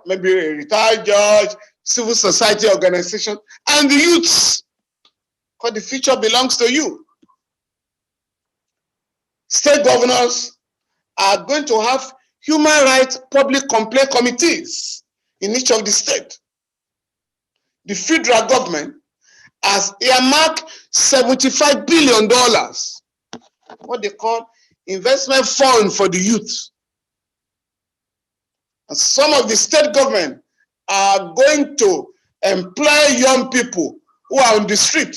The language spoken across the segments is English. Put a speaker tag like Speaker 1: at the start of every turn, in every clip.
Speaker 1: maybe a retired judge, civil society organization, and the youths, because the future belongs to you. State governors are going to have human rights public complaint committees in each of the states. The federal government has earmarked $75 billion, what they call investment fund for the youth. And some of the state government are going to employ young people who are on the street,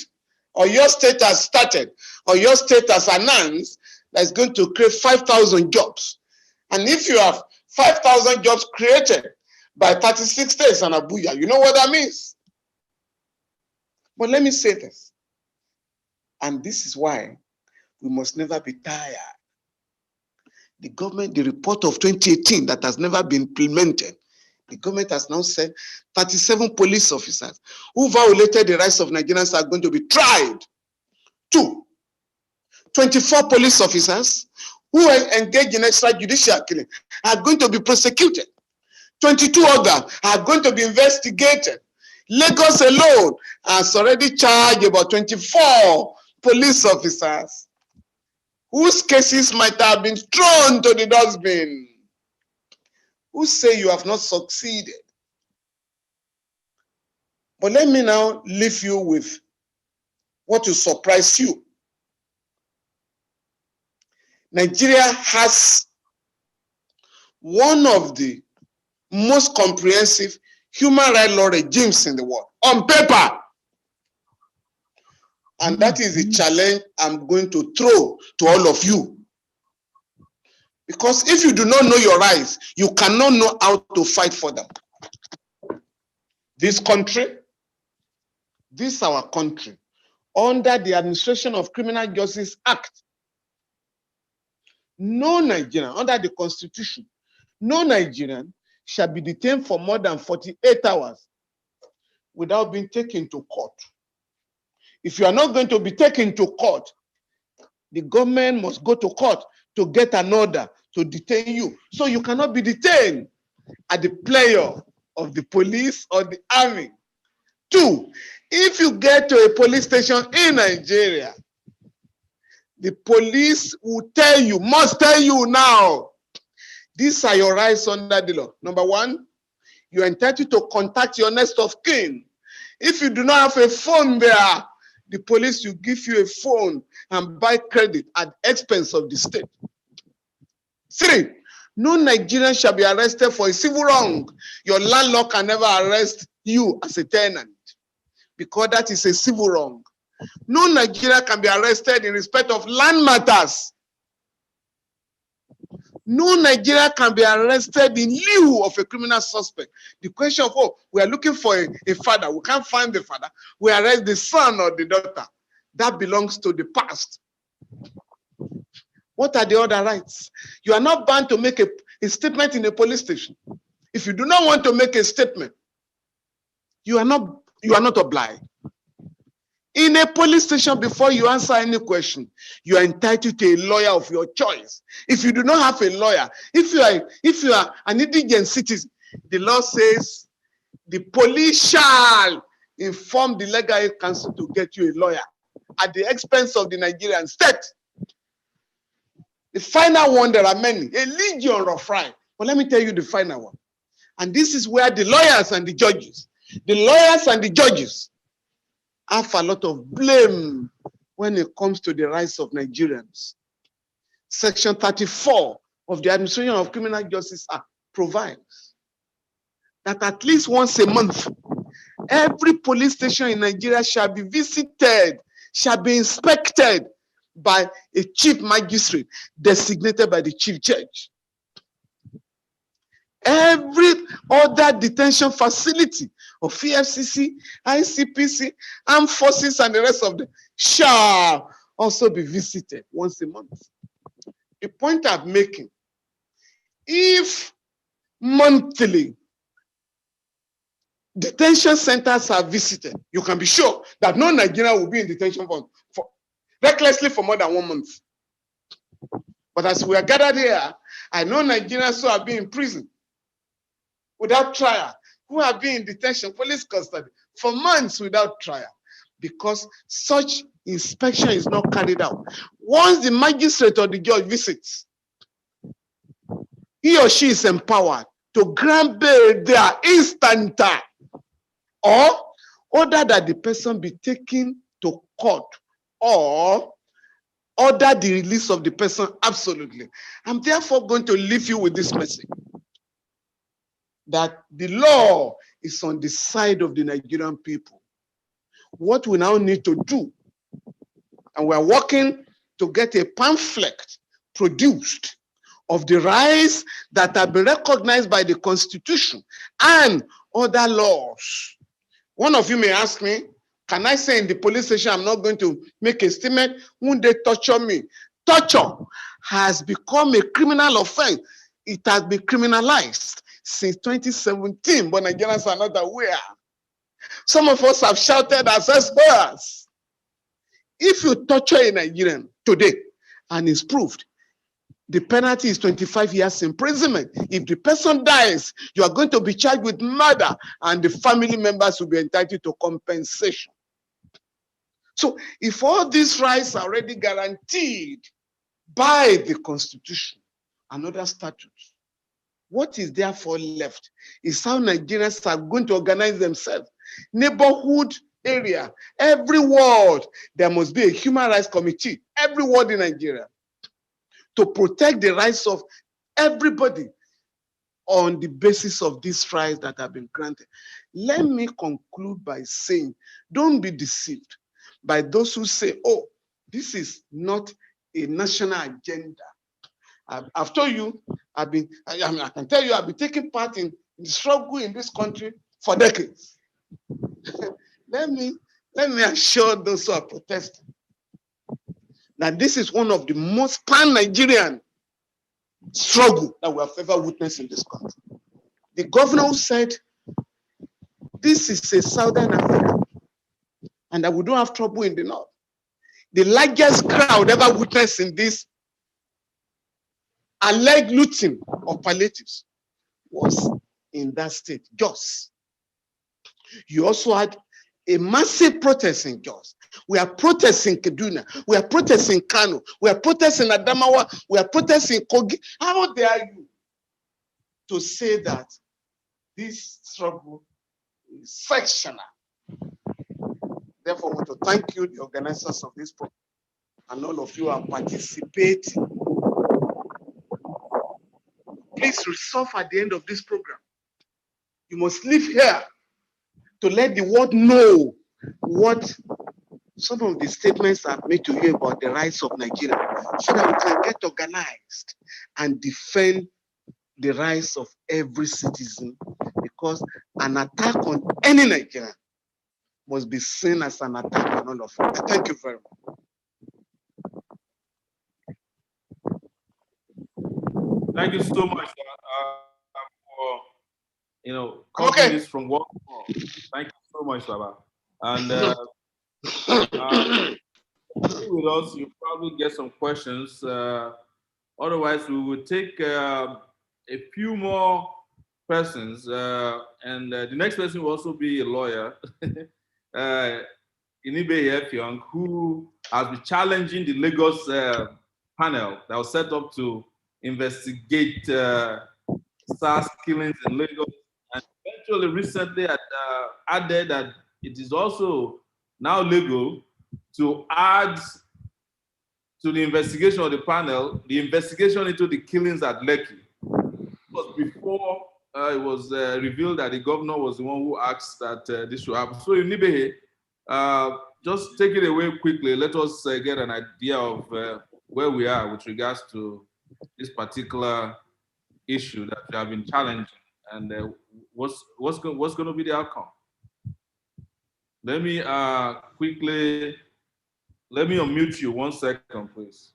Speaker 1: or your state has started, or your state has announced that it's going to create 5,000 jobs. And if you have 5,000 jobs created by 36 states and Abuja, you know what that means? But let me say this, and this is why we must never be tired. The government, the report of 2018 that has never been implemented, the government has now said 37 police officers who violated the rights of Nigerians are going to be tried. 2, 24 police officers who engaged in extrajudicial killing are going to be prosecuted. 22 others are going to be investigated. Lagos alone has already charged about 24 police officers whose cases might have been thrown to the dustbin. Who say you have not succeeded? But let me now leave you with what will surprise you. Nigeria has one of the most comprehensive human rights law regimes in the world, on paper. And that is the challenge I'm going to throw to all of you. Because if you do not know your rights, you cannot know how to fight for them. This country, this our country, under the Administration of Criminal Justice Act, no Nigerian, under the Constitution, no Nigerian shall be detained for more than 48 hours without being taken to court. If you are not going to be taken to court, the government must go to court to get an order to detain you. So you cannot be detained at the pleasure of the police or the army. 2, if you get to a police station in Nigeria, the police will tell you, must tell you now, these are your rights under the law. Number 1, you are entitled to contact your next of kin. If you do not have a phone there, the police will give you a phone and buy credit at the expense of the state. 3, no Nigerian shall be arrested for a civil wrong. Your landlord can never arrest you as a tenant because that is a civil wrong. No Nigerian can be arrested in respect of land matters. No Nigerian can be arrested in lieu of a criminal suspect. The question of, we are looking for a father. We can't find the father. We arrest the son or the daughter. That belongs to the past. What are the other rights? You are not bound to make a statement in a police station. If you do not want to make a statement, you are not obliged. In a police station, before you answer any question, you are entitled to a lawyer of your choice. If you do not have a lawyer, if you are an indigent citizen, the law says the police shall inform the legal aid council to get you a lawyer at the expense of the Nigerian state. The final one, there are many, a legion of right. But let me tell you the final one. And this is where the lawyers and the judges have a lot of blame when it comes to the rights of Nigerians. Section 34 of the Administration of Criminal Justice Act provides that at least once a month, every police station in Nigeria shall be visited, shall be inspected by a chief magistrate designated by the chief judge. Every other detention facility of EFCC, ICPC, armed forces, and the rest of them shall also be visited once a month. The point I'm making, if monthly detention centers are visited, you can be sure that no Nigerian will be in detention recklessly for more than 1 month. But as we are gathered here, I know Nigerians who have been in prison without trial, who have been in detention, police custody, for months without trial, because such inspection is not carried out. Once the magistrate or the judge visits, he or she is empowered to grant bail there instanta, or order that the person be taken to court, or order the release of the person absolutely. I'm therefore going to leave you with this message, that the law is on the side of the Nigerian people. What we now need to do, and we're working to get a pamphlet produced of the rights that have been recognized by the Constitution and other laws. One of you may ask me, can I say in the police station I'm not going to make a statement? Won't they torture me? Torture has become a criminal offense. It has been criminalized since 2017, but Nigerians are not aware. Some of us have shouted as explorers. If you torture a Nigerian today and it's proved, the penalty is 25 years imprisonment. If the person dies, you are going to be charged with murder, and the family members will be entitled to compensation. So if all these rights are already guaranteed by the Constitution and other statutes, what is therefore left is how Nigerians are going to organize themselves. Neighborhood area, every ward, there must be a human rights committee, every ward in Nigeria, to protect the rights of everybody on the basis of these rights that have been granted. Let me conclude by saying, don't be deceived by those who say, oh, this is not a national agenda. I've told you, I can tell you, I've been taking part in the struggle in this country for decades. Let me assure those who are protesting that this is one of the most pan-Nigerian struggle that we have ever witnessed in this country. The governor said, this is a Southern Africa, and that we don't have trouble in the North. The largest crowd ever witnessed in this alleged looting of palliatives was in that state, Jos. You also had a massive protest in Jos. We are protesting Kaduna. We are protesting Kano. We are protesting Adamawa. We are protesting Kogi. How dare you to say that this struggle is sectional? Therefore, I want to thank you, the organizers of this program, and all of you are participating. Please resolve at the end of this program. You must leave here to let the world know what some of the statements I've made to you about the rights of Nigeria, so that we can get organized and defend the rights of every citizen, because an attack on any Nigerian must be seen as an attack on all of us. Thank you very much.
Speaker 2: Thank you so much for covering this from work. Thank you so much, Baba. And with us, you probably get some questions. Otherwise, we will take a few more persons, and the next person will also be a lawyer, Inibe Effiong, who has been challenging the Lagos panel that was set up to investigate SARS killings in Lagos, and eventually recently added that it is also now legal to add to the investigation of the panel, the investigation into the killings at Lekki. Because before it was revealed that the governor was the one who asked that this should happen. So Inibe, just take it away quickly. Let us get an idea of where we are with regards to this particular issue that we have been challenging, and what's going to be the outcome. Let me let me unmute you 1 second, please.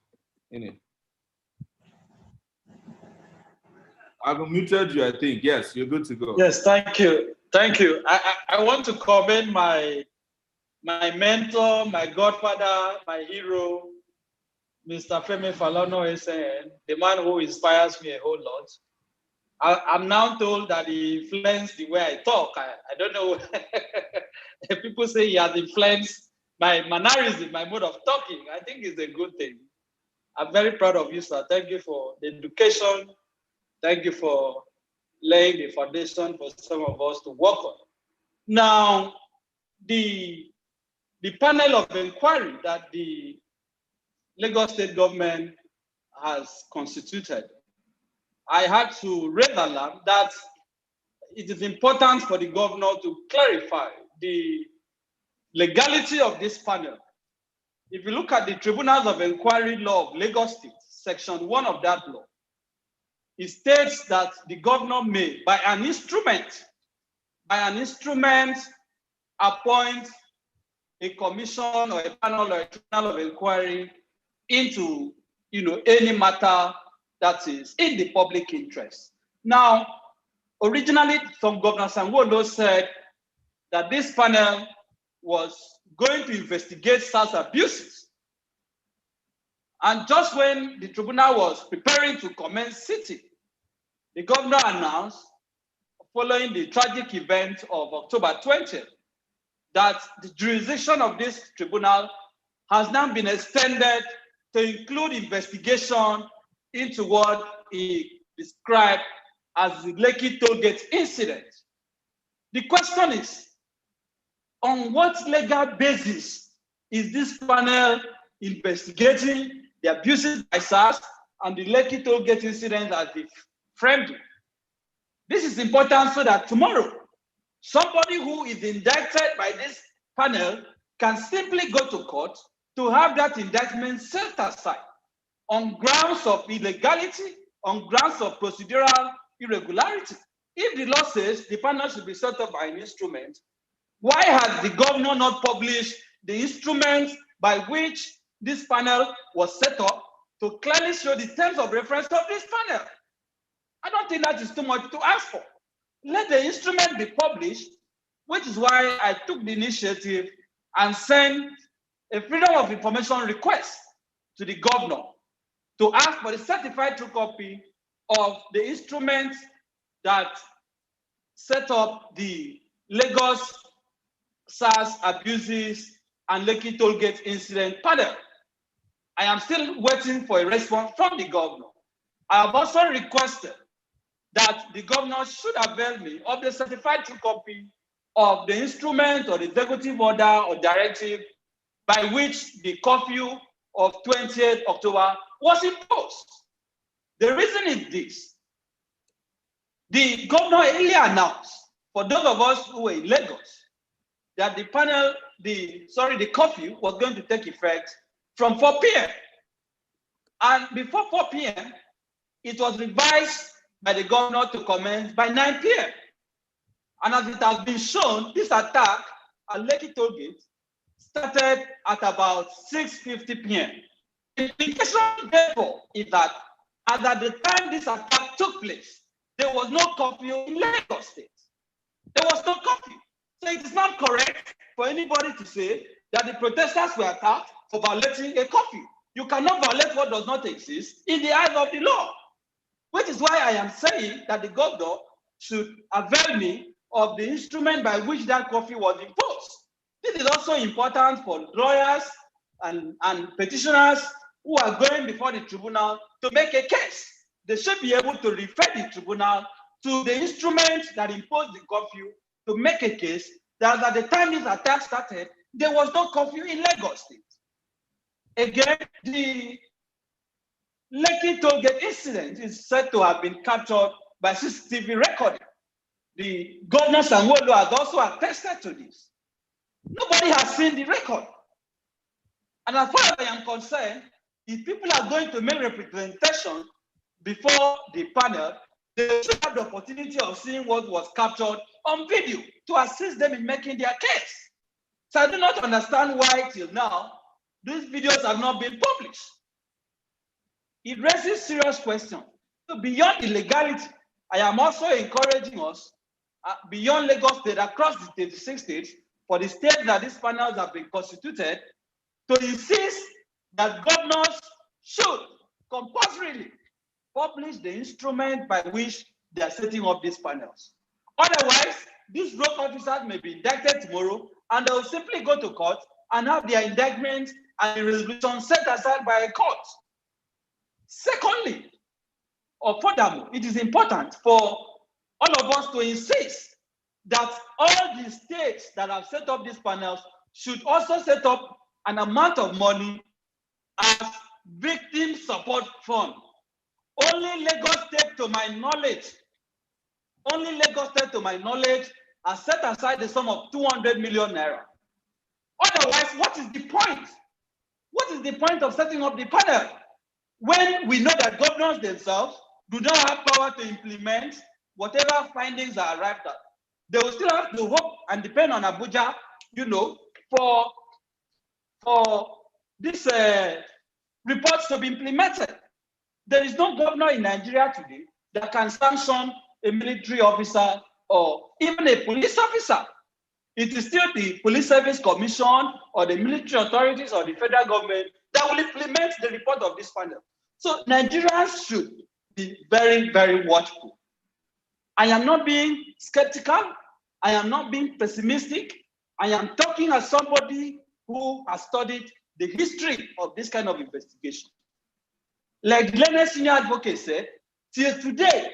Speaker 2: I've unmuted you, I think. Yes, you're good to go.
Speaker 3: Yes, thank you. Thank you. I want to commend my mentor, my godfather, my hero, Mr. Falana, the man who inspires me a whole lot. I'm now told that he influenced the way I talk. I don't know. People say he has influenced my mannerism, my mode of talking. I think it's a good thing. I'm very proud of you, sir. Thank you for the education. Thank you for laying the foundation for some of us to work on. Now, the panel of inquiry that the Lagos State government has constituted, I had to raise alarm that it is important for the governor to clarify the legality of this panel. If you look at the Tribunals of Inquiry law of Lagos State, section 1 of that law, it states that the governor may, by an instrument, appoint a commission or a panel or a tribunal of inquiry into any matter that is in the public interest. Now, originally, some Governor Sanwo-Olu said that this panel was going to investigate SARS abuses. And just when the tribunal was preparing to commence sitting, the governor announced, following the tragic event of October 20th, that the jurisdiction of this tribunal has now been extended to include investigation into what he described as the Lekki tollgate incident. The question is, on what legal basis is this panel investigating the abuses by SARS and the Lekki tollgate incident as they framed it? This is important so that tomorrow, somebody who is indicted by this panel can simply go to court to have that indictment set aside on grounds of illegality, on grounds of procedural irregularity. If the law says the panel should be set up by an instrument, why has the governor not published the instruments by which this panel was set up to clearly show the terms of reference of this panel? I don't think that is too much to ask for. Let the instrument be published, which is why I took the initiative and sent a freedom of information request to the governor to ask for a certified true copy of the instruments that set up the Lagos SARS abuses and Lekki tollgate incident panel. I am still waiting for a response from the governor. I have also requested that the governor should avail me of the certified true copy of the instrument or the executive order or directive by which the curfew of 20th October was imposed. The reason is this. The governor earlier announced, for those of us who were in Lagos, that the curfew was going to take effect from 4 p.m. And before 4 p.m., it was revised by the governor to commence by 9 p.m. And as it has been shown, this attack at Lekki tollgate started at about 6:50 p.m. The implication, therefore, is that as at the time this attack took place, there was no curfew in Lagos State. There was no curfew. So it is not correct for anybody to say that the protesters were attacked for violating a curfew. You cannot violate what does not exist in the eyes of the law, which is why I am saying that the governor should avail me of the instrument by which that curfew was imposed. This is also important for lawyers and petitioners who are going before the tribunal to make a case. They should be able to refer the tribunal to the instrument that imposed the curfew to make a case that at the time this attack started, there was no curfew in Lagos State. Again, the Lekki tollgate incident is said to have been captured by CCTV recording. The governor Sanwo-Olu has also attested to this. Nobody has seen the record. And as far as I am concerned, if people are going to make representation before the panel, they should have the opportunity of seeing what was captured on video to assist them in making their case. So I do not understand why till now these videos have not been published. It raises serious questions. So beyond the legality, I am also encouraging us, beyond Lagos State, across the 36 states, for the states that these panels have been constituted, to insist that governors should compulsorily publish the instrument by which they are setting up these panels. Otherwise, these rogue officers may be indicted tomorrow, and they will simply go to court and have their indictment and the resolution set aside by a court. Secondly, or furthermore, it is important for all of us to insist that all the states that have set up these panels should also set up an amount of money as victim support fund. Only Lagos State, to my knowledge, has set aside the sum of 200 million naira. Otherwise, what is the point? What is the point of setting up the panel when we know that governors themselves do not have power to implement whatever findings are arrived at? They will still have to hope and depend on Abuja, for this reports to be implemented. There is no governor in Nigeria today that can sanction a military officer or even a police officer. It is still the Police Service Commission or the military authorities or the federal government that will implement the report of this panel. So Nigerians should be very, very watchful. I am not being skeptical. I am not being pessimistic. I am talking as somebody who has studied the history of this kind of investigation. Like Glenn Senior Advocate said, till today,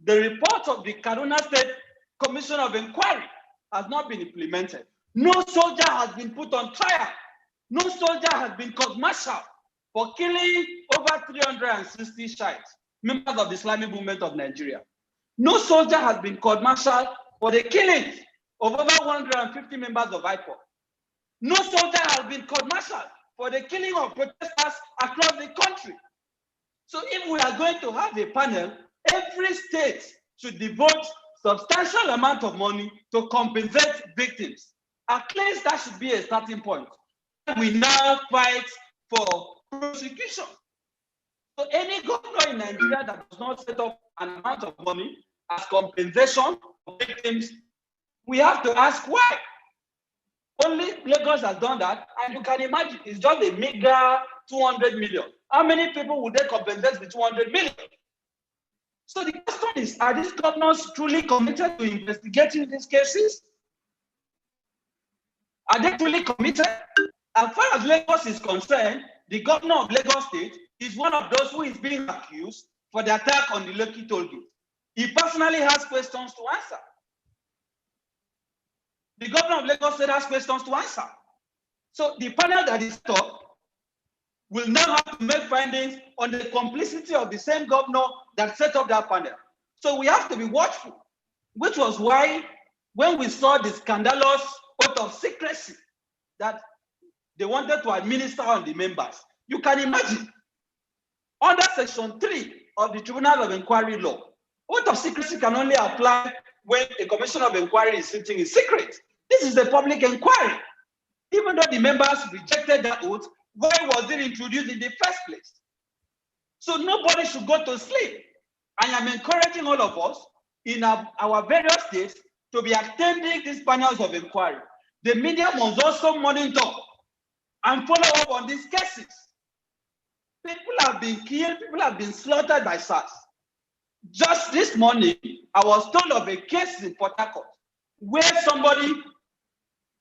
Speaker 3: the report of the Kaduna State Commission of Inquiry has not been implemented. No soldier has been put on trial. No soldier has been court-martialed for killing over 360 Shiites, members of the Islamic movement of Nigeria. No soldier has been court-martialed for the killing of over 150 members of IPOB. No soldier has been court-martialed for the killing of protesters across the country. So if we are going to have a panel, every state should devote substantial amount of money to compensate victims. At least that should be a starting point. We now fight for prosecution. So any governor in Nigeria that does not set up an amount of money as compensation for victims, we have to ask why. Only Lagos has done that, and you can imagine it's just a meager 200 million. How many people would they compensate with 200 million? So the question is, are these governors truly committed to investigating these cases? Are they truly committed? As far as Lagos is concerned, the governor of Lagos State is one of those who is being accused for the attack on the Lekki toll gate. He personally has questions to answer. The governor of Lagos State has questions to answer. So the panel that is top will now have to make findings on the complicity of the same governor that set up that panel. So we have to be watchful, which was why when we saw the scandalous oath of secrecy that they wanted to administer on the members, you can imagine, under Section 3 of the Tribunal of Inquiry law, oath of secrecy can only apply when a commission of inquiry is sitting in secret. This is a public inquiry. Even though the members rejected that oath, why was it introduced in the first place? So nobody should go to sleep. I am encouraging all of us in our various states to be attending these panels of inquiry. The media must also monitor and follow up on these cases. People have been killed, people have been slaughtered by SARS. Just this morning, I was told of a case in Port Harcourt where somebody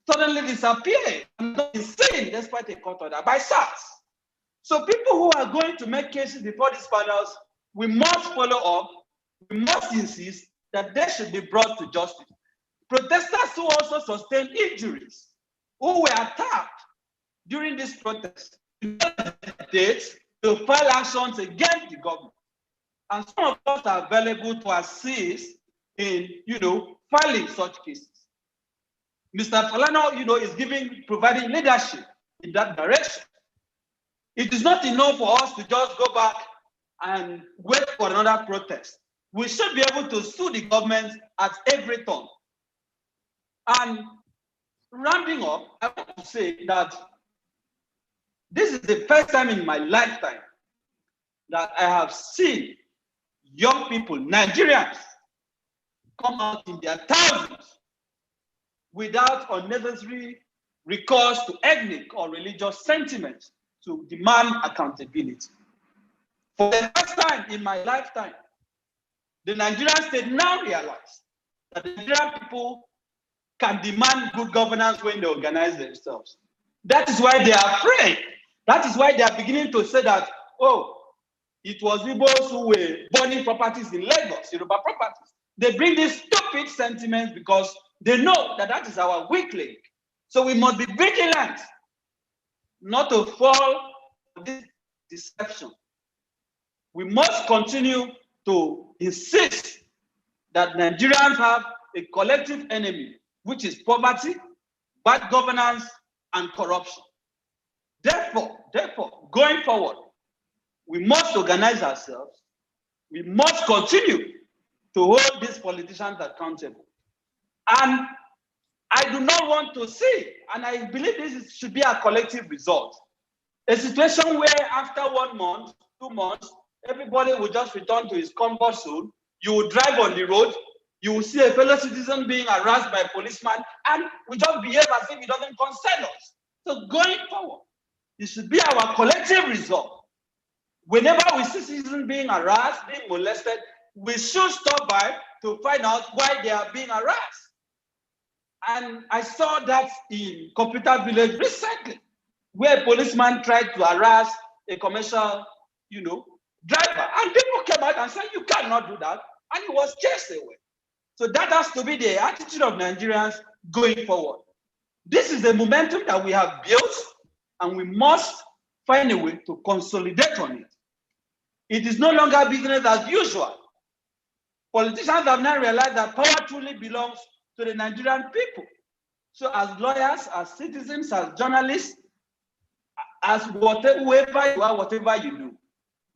Speaker 3: suddenly disappeared and not been seen despite a court order by SARS. So people who are going to make cases before these panels, we must follow up, we must insist that they should be brought to justice. Protesters who also sustained injuries, who were attacked during this protest, dates to file actions against the government. And some of us are available to assist in, filing such cases. Mr. Falana, is providing leadership in that direction. It is not enough for us to just go back and wait for another protest. We should be able to sue the government at every turn. And rounding up, I want to say that this is the first time in my lifetime that I have seen young people, Nigerians, come out in their thousands without unnecessary recourse to ethnic or religious sentiments to demand accountability. For the first time in my lifetime, The Nigerian state now realize that the Nigerian people can demand good governance when they organize themselves. That is why they are afraid. That is why they are beginning to say that, oh, it was Igbos who were burning properties in Lagos, Yoruba properties. They bring these stupid sentiments because they know that that is our weak link. So we must be vigilant not to fall for this deception. We must continue to insist that Nigerians have a collective enemy, which is poverty, bad governance, and corruption. Therefore, going forward, we must organize ourselves. We must continue to hold these politicians accountable. And I do not want to see, and I believe this should be a collective result, a situation where after 1 month, 2 months, everybody will just return to his comfort zone. You will drive on the road, you will see a fellow citizen being harassed by a policeman, and we just behave as if it doesn't concern us. So going forward, it should be our collective resolve. Whenever we see citizens being harassed, being molested, we should stop by to find out why they are being harassed. And I saw that in Computer Village recently, where a policeman tried to harass a commercial, driver. And people came out and said, you cannot do that. And he was chased away. So that has to be the attitude of Nigerians going forward. This is the momentum that we have built, and we must find a way to consolidate on it. It is no longer business as usual. Politicians have now realized that power truly belongs to the Nigerian people. So as lawyers, as citizens, as journalists, as whoever you are, whatever you do,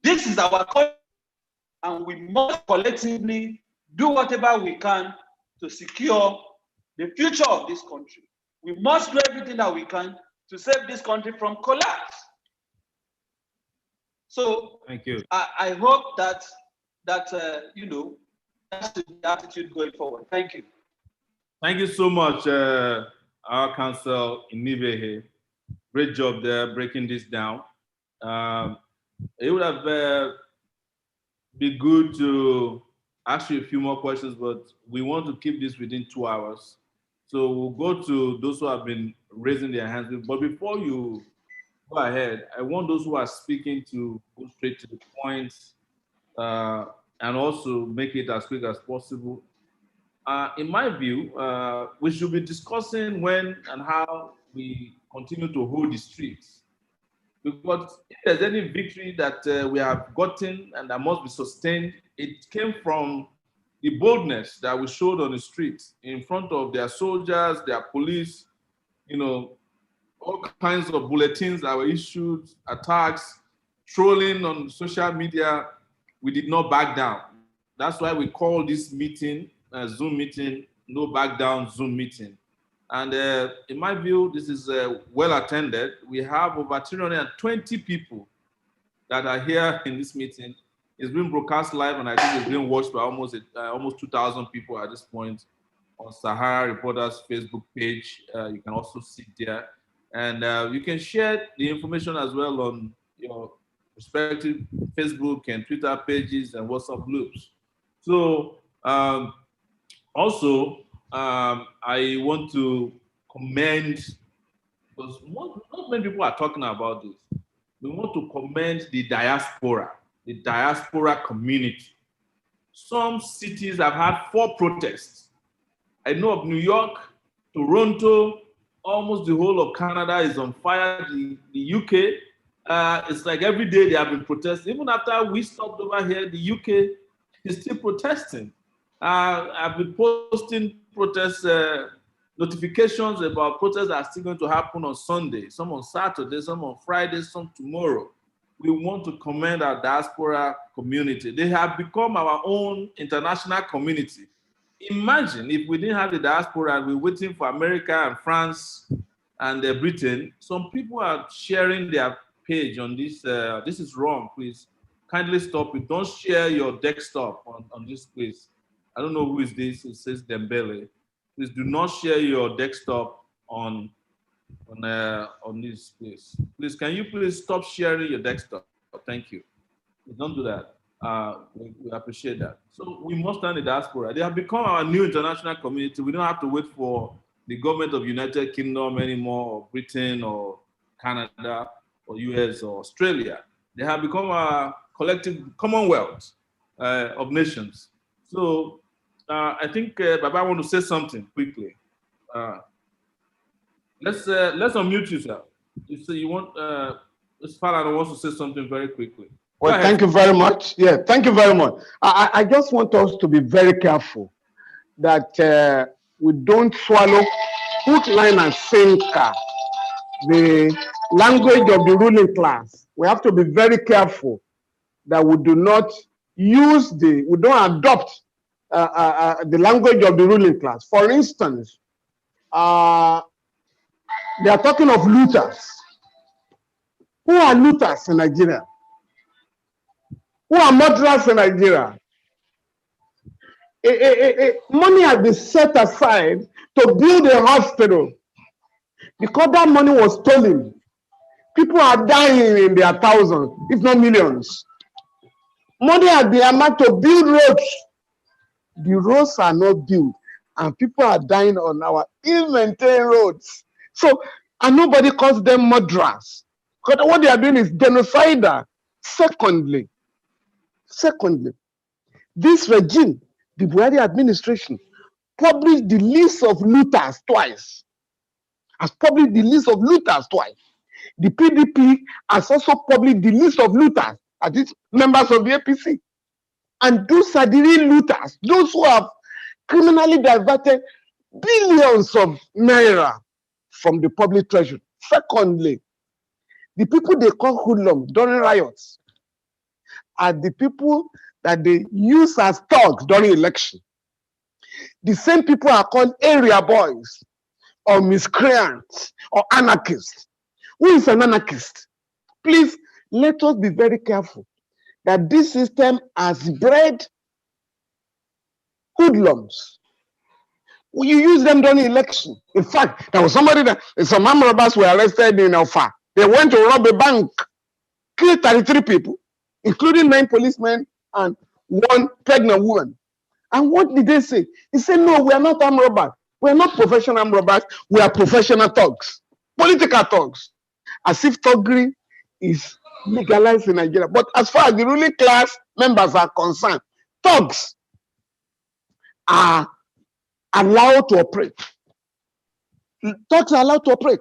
Speaker 3: this is our country, and we must collectively do whatever we can to secure the future of this country. We must do everything that we can to save this country from collapse. So
Speaker 2: thank you.
Speaker 3: I hope that that's the attitude going forward. Thank you.
Speaker 2: Thank you so much, our counsel Inibehe. Great job there breaking this down. It would have been good to ask you a few more questions, but we want to keep this within 2 hours. So we'll go to those who have been raising their hands. But before you go ahead, I want those who are speaking to go straight to the point and also make it as quick as possible. In my view, we should be discussing when and how we continue to hold the streets. Because if there's any victory that we have gotten and that must be sustained, it came from the boldness that we showed on the streets in front of their soldiers, their police, all kinds of bulletins that were issued, attacks, trolling on social media. We did not back down. That's why we call this meeting, Zoom meeting, no back down Zoom meeting. And in my view, this is well attended. We have over 320 people that are here in this meeting. It's been broadcast live, and I think it's been watched by almost 2,000 people at this point on Sahara Reporters Facebook page. You can also see there. And you can share the information as well on your respective Facebook and Twitter pages and WhatsApp groups. So also, I want to commend, because not many people are talking about this. We want to commend the diaspora community. Some cities have had 4 protests. I know of New York, Toronto, almost the whole of Canada is on fire. The UK, it's like every day they have been protesting. Even after we stopped over here, the UK is still protesting. I've been posting protest notifications about protests that are still going to happen on Sunday, some on Saturday, some on Friday, some tomorrow. We want to commend our diaspora community. They have become our own international community. Imagine if we didn't have the diaspora and we're waiting for America and France and Britain. Some people are sharing their page on this. This is wrong, please. Kindly stop it. Don't share your desktop on this place. I don't know who is this. It says Dembele. Please do not share your desktop on this place. Please, can you please stop sharing your desktop? Thank you. Please don't do that. We appreciate that. So we must stand the diaspora. They have become our new international community. We don't have to wait for the government of United Kingdom anymore, or Britain, or Canada, or US, or Australia. They have become our collective commonwealth of nations. So I think Baba want to say something quickly. Let's unmute yourself. You want Ms. Falana wants to say something very quickly.
Speaker 1: Well, thank you very much. Yeah, thank you very much. I just want us to be very careful that we don't swallow hook, line, and sinker the language of the ruling class. We have to be very careful that we do not we don't adopt the language of the ruling class. For instance, they are talking of looters. Who are looters in Nigeria? Who are murderers in Nigeria? Money has been set aside to build a hospital. Because that money was stolen, people are dying in their thousands, if not millions. Money has been earmarked to build roads. The roads are not built, and people are dying on our ill-maintained roads. So, and nobody calls them murderers. Because what they are doing is genocidal. Secondly, this regime, the Buhari administration, published the list of looters twice. Has published the list of looters twice. The PDP has also published the list of looters, as these members of the APC. And those are the real looters, those who have criminally diverted billions of naira from the public treasury. Secondly, the people they call hoodlums during riots are the people that they use as thugs during election. The same people are called area boys or miscreants or anarchists. Who is an anarchist? Please, let us be very careful that this system has bred hoodlums. You use them during election. In fact, there was somebody that some armed robbers were arrested in Alpha. They went to rob a bank, killed 33 people, including 9 policemen and 1 pregnant woman. And what did they say? He said, no, we are not armed robbers. We are not professional armed robbers. We are professional thugs, political thugs. As if thuggery is legalized in Nigeria. But as far as the ruling class members are concerned, thugs are allowed to operate. Thugs are allowed to operate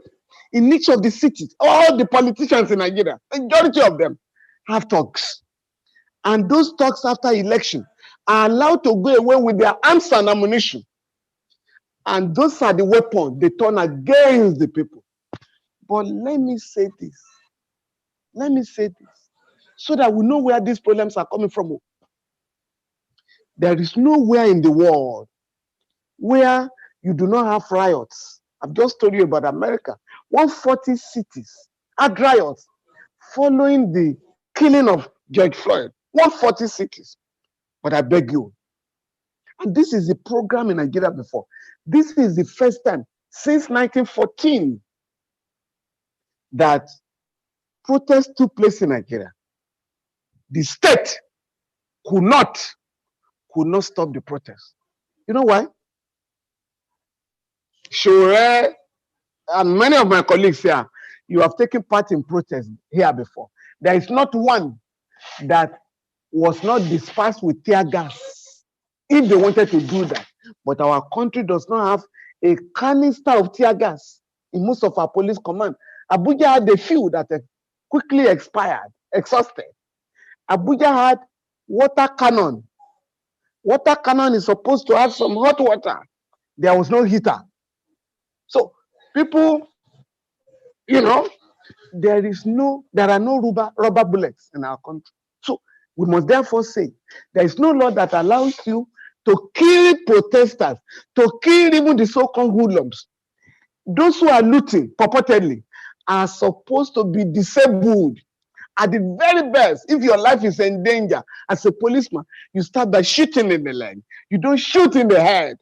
Speaker 1: in each of the cities. All the politicians in Nigeria, majority of them, have thugs. And those thugs after election are allowed to go away with their arms and ammunition. And those are the weapons they turn against the people. But let me say this, so that we know where these problems are coming from. There is nowhere in the world where you do not have riots. I've just told you about America. 140 cities had riots following the killing of George Floyd. 140 cities. But I beg you, and this is the program in Nigeria before. This is the first time since 1914 that protests took place in Nigeria. The state could not stop the protest. You know why? Sowore and many of my colleagues here, you have taken part in protests here before. There is not one that was not dispersed with tear gas if they wanted to do that. But our country does not have a canister of tear gas in most of our police command. Abuja had a few that quickly expired, exhausted. Abuja had water cannon. Water cannon is supposed to have some hot water. There was no heater. So people, there are no rubber bullets in our country. So we must therefore say there is no law that allows you to kill protesters, to kill even the so-called hoodlums. Those who are looting purportedly are supposed to be disabled. At the very best, if your life is in danger, as a policeman, you start by shooting in the leg. You don't shoot in the head.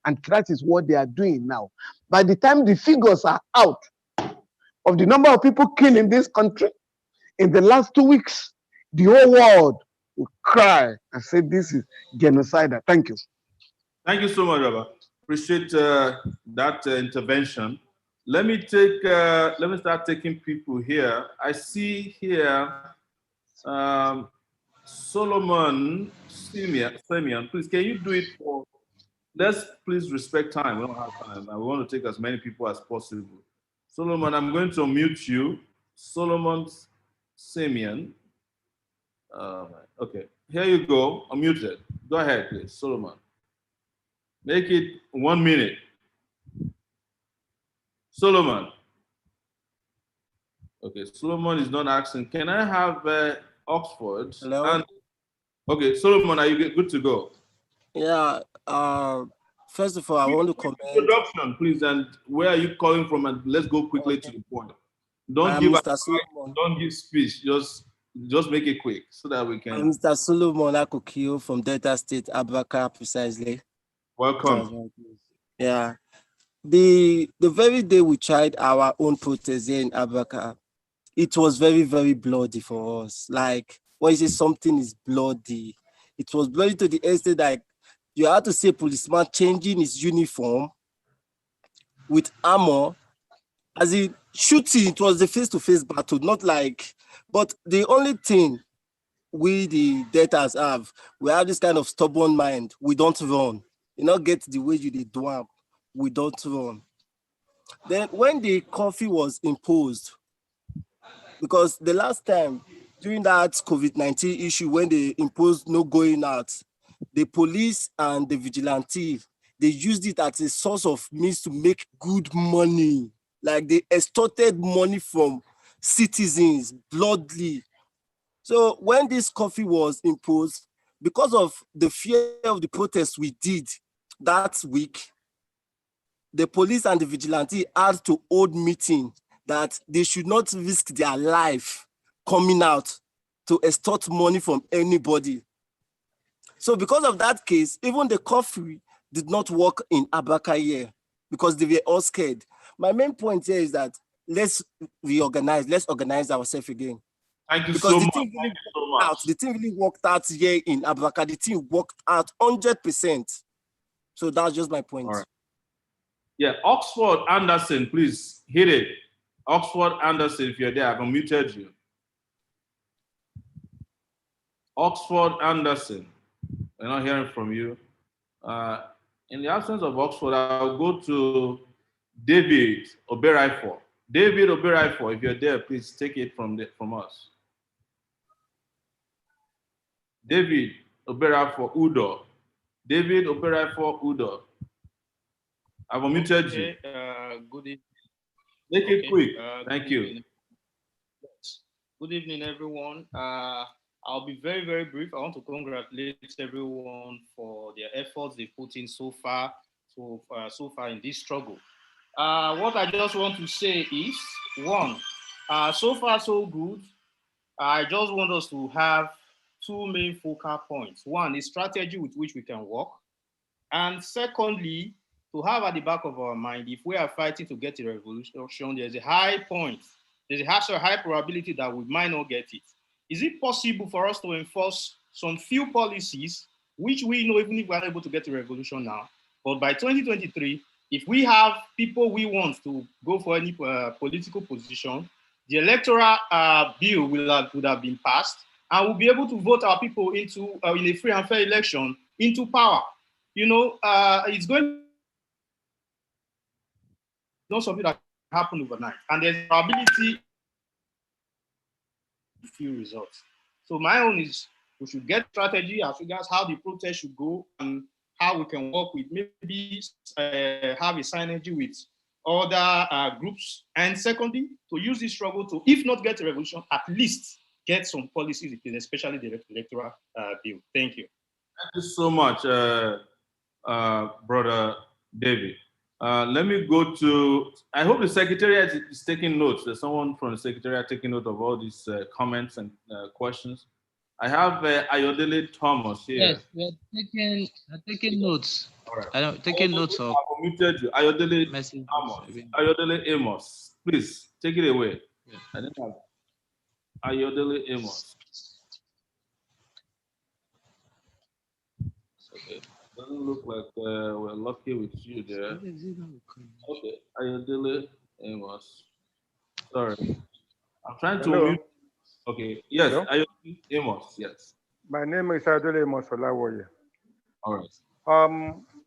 Speaker 1: And that is what they are doing now. By the time the figures are out of the number of people killed in this country, in the last 2 weeks, the whole world will cry and say this is genocidal. Thank you.
Speaker 2: Thank you so much, Robert. Appreciate that intervention. Let me start taking people here. I see here Solomon Simeon. Please, can you do it for? Let's please respect time. We don't have time. I want to take as many people as possible. Solomon, I'm going to unmute you. Solomon Simeon. Okay, here you go. Unmuted. Go ahead, please, Solomon. Make it 1 minute. Solomon. Okay, Solomon is not asking. Can I have Oxford?
Speaker 4: Hello.
Speaker 2: And, okay, Solomon, are you good to go?
Speaker 4: Yeah. First of all, I want to comment.
Speaker 2: Introduction, please, and where are you calling from? And let's go quickly to the point. Don't give
Speaker 4: Mr. Solomon.
Speaker 2: Don't give speech. Just make it quick so that we can.
Speaker 4: I'm Mr. Solomon Akukio from Delta State, Abaka, precisely.
Speaker 2: Welcome.
Speaker 4: Yeah. The very day we tried our own protest here in Abaka, it was very, very bloody for us. Like, when you say something is bloody, it was bloody to the extent that you had to see a policeman changing his uniform with armor, as in shooting. It was the face-to-face battle, not like, but the only thing we, the debtors, we have this kind of stubborn mind. We don't run. You not get the way you did do. We don't run. Then when the curfew was imposed, because the last time during that COVID-19 issue, when they imposed no going out, the police and the vigilante, they used it as a source of means to make good money. Like they extorted money from citizens bloodily. So when this curfew was imposed, because of the fear of the protests we did that week, the police and the vigilante had to hold meeting that they should not risk their life coming out to extort money from anybody. So because of that case, even the curfew did not work in Abaka here because they were all scared. My main point here is that let's reorganize, let's organize ourselves again.
Speaker 2: Thank you
Speaker 4: because
Speaker 2: so
Speaker 4: the
Speaker 2: much.
Speaker 4: thing really the thing really worked out here in Abaka. The team worked out 100%. So that's just my point.
Speaker 2: All right. Yeah, Oxford Anderson, please hit it. Oxford Anderson, if you're there, I've unmuted you. Oxford Anderson, we're not hearing from you. In the absence of Oxford, I'll go to David Oberaifor. David Oberaifor, if you're there, please take it from us. David Oberaifor Udo. David Oberaifor Udo. I've unmuted you.
Speaker 5: Good evening.
Speaker 2: Make it quick. Thank you.
Speaker 5: Evening. Good evening, everyone. I'll be very, very brief. I want to congratulate everyone for their efforts they put in so far in this struggle. What I just want to say is, one, so far so good. I just want us to have two main focal points. One is strategy with which we can work. And secondly, to have at the back of our mind, if we are fighting to get a revolution, there's a high probability that we might not get it. Is it possible for us to enforce some few policies, which we know even if we're not able to get a revolution now, but by 2023, if we have people we want to go for any political position, the electoral bill would have been passed, and we'll be able to vote our people into in a free and fair election into power. You know, it's going not something that happen overnight, and there's a probability few results. So my own is we should get strategy as regards how the protest should go and how we can work with maybe have a synergy with other groups. And secondly, to use this struggle to, if not get a revolution, at least get some policies in place, especially the electoral bill. Thank you.
Speaker 2: Thank you so much, Brother David. Let me go to, I hope the Secretariat is taking notes. There's someone from the Secretariat taking note of all these comments and questions. I have Ayodele Thomas here.
Speaker 6: Yes, we're taking notes.
Speaker 2: All right.
Speaker 6: I'm taking notes of.
Speaker 2: I've omitted you. Ayodele
Speaker 6: messages.
Speaker 2: Amos. Ayodele Amos. Please, take it away. Yeah. I didn't have Ayodele Amos. Doesn't look like we're lucky with you there. Okay, Ayodele Amos. Sorry, I'm trying to
Speaker 7: Hello.
Speaker 2: mute. Okay, yes,
Speaker 7: Hello?
Speaker 2: Ayodele Amos. Yes.
Speaker 7: My name is Adole Mosolawoye.
Speaker 2: All right.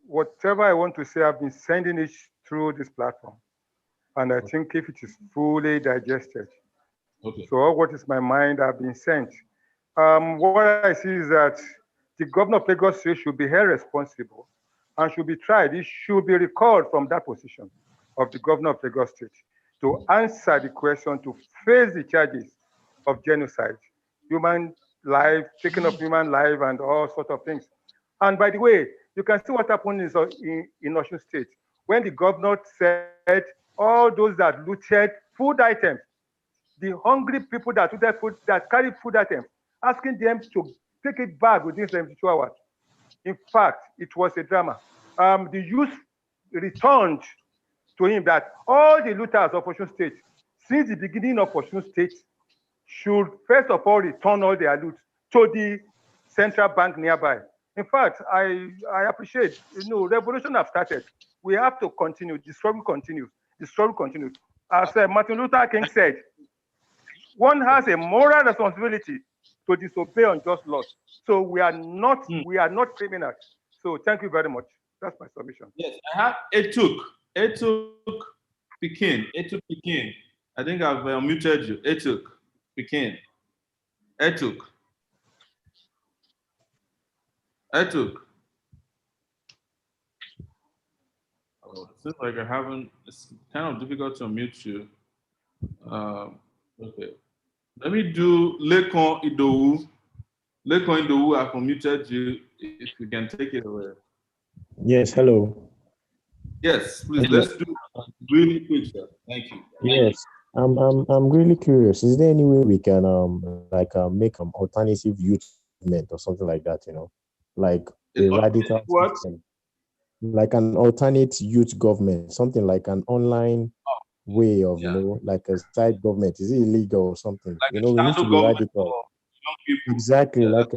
Speaker 7: Whatever I want to say, I've been sending it through this platform. And I think if it is fully digested,
Speaker 2: Okay.
Speaker 7: so all what is my mind have been sent. What I see is that the governor of Lagos State should be held responsible and should be tried. He should be recalled from that position of the governor of Lagos State to answer the question, to face the charges of genocide, human life, taking of human life, and all sorts of things. And by the way, you can see what happened in Osun State when the governor said all those that looted food items, the hungry people that looted food, that carried food items, asking them to take it back within 72 hours. In fact, it was a drama. The youth returned to him that all the looters of Osun State, since the beginning of Osun State, should first of all return all their loot to the central bank nearby. In fact, I appreciate, revolution have started. We have to continue. The struggle continues. The struggle continues. As Martin Luther King said, one has a moral responsibility to disobey unjust laws. So we are not criminals. So thank you very much. That's my submission.
Speaker 2: Yes, I have Etuk Pekin. I think I've muted you. Etuk Pekin. Etuk. Oh, it seems like it's kind of difficult to unmute you. Okay. Let me do Lekon Idowu. Lekon Idowu, I've unmuted you. If you can take it away.
Speaker 8: Yes, hello.
Speaker 2: Yes, please.
Speaker 8: Hello.
Speaker 2: Let's do really quick, sir. Thank you.
Speaker 8: Yes, I'm really curious. Is there any way we can make alternative youth movement or something like that? Like a radical system, like an alternate youth government, something like an online way of like a side government. Is it illegal or something?
Speaker 2: Like
Speaker 8: we need to be radical. Exactly, like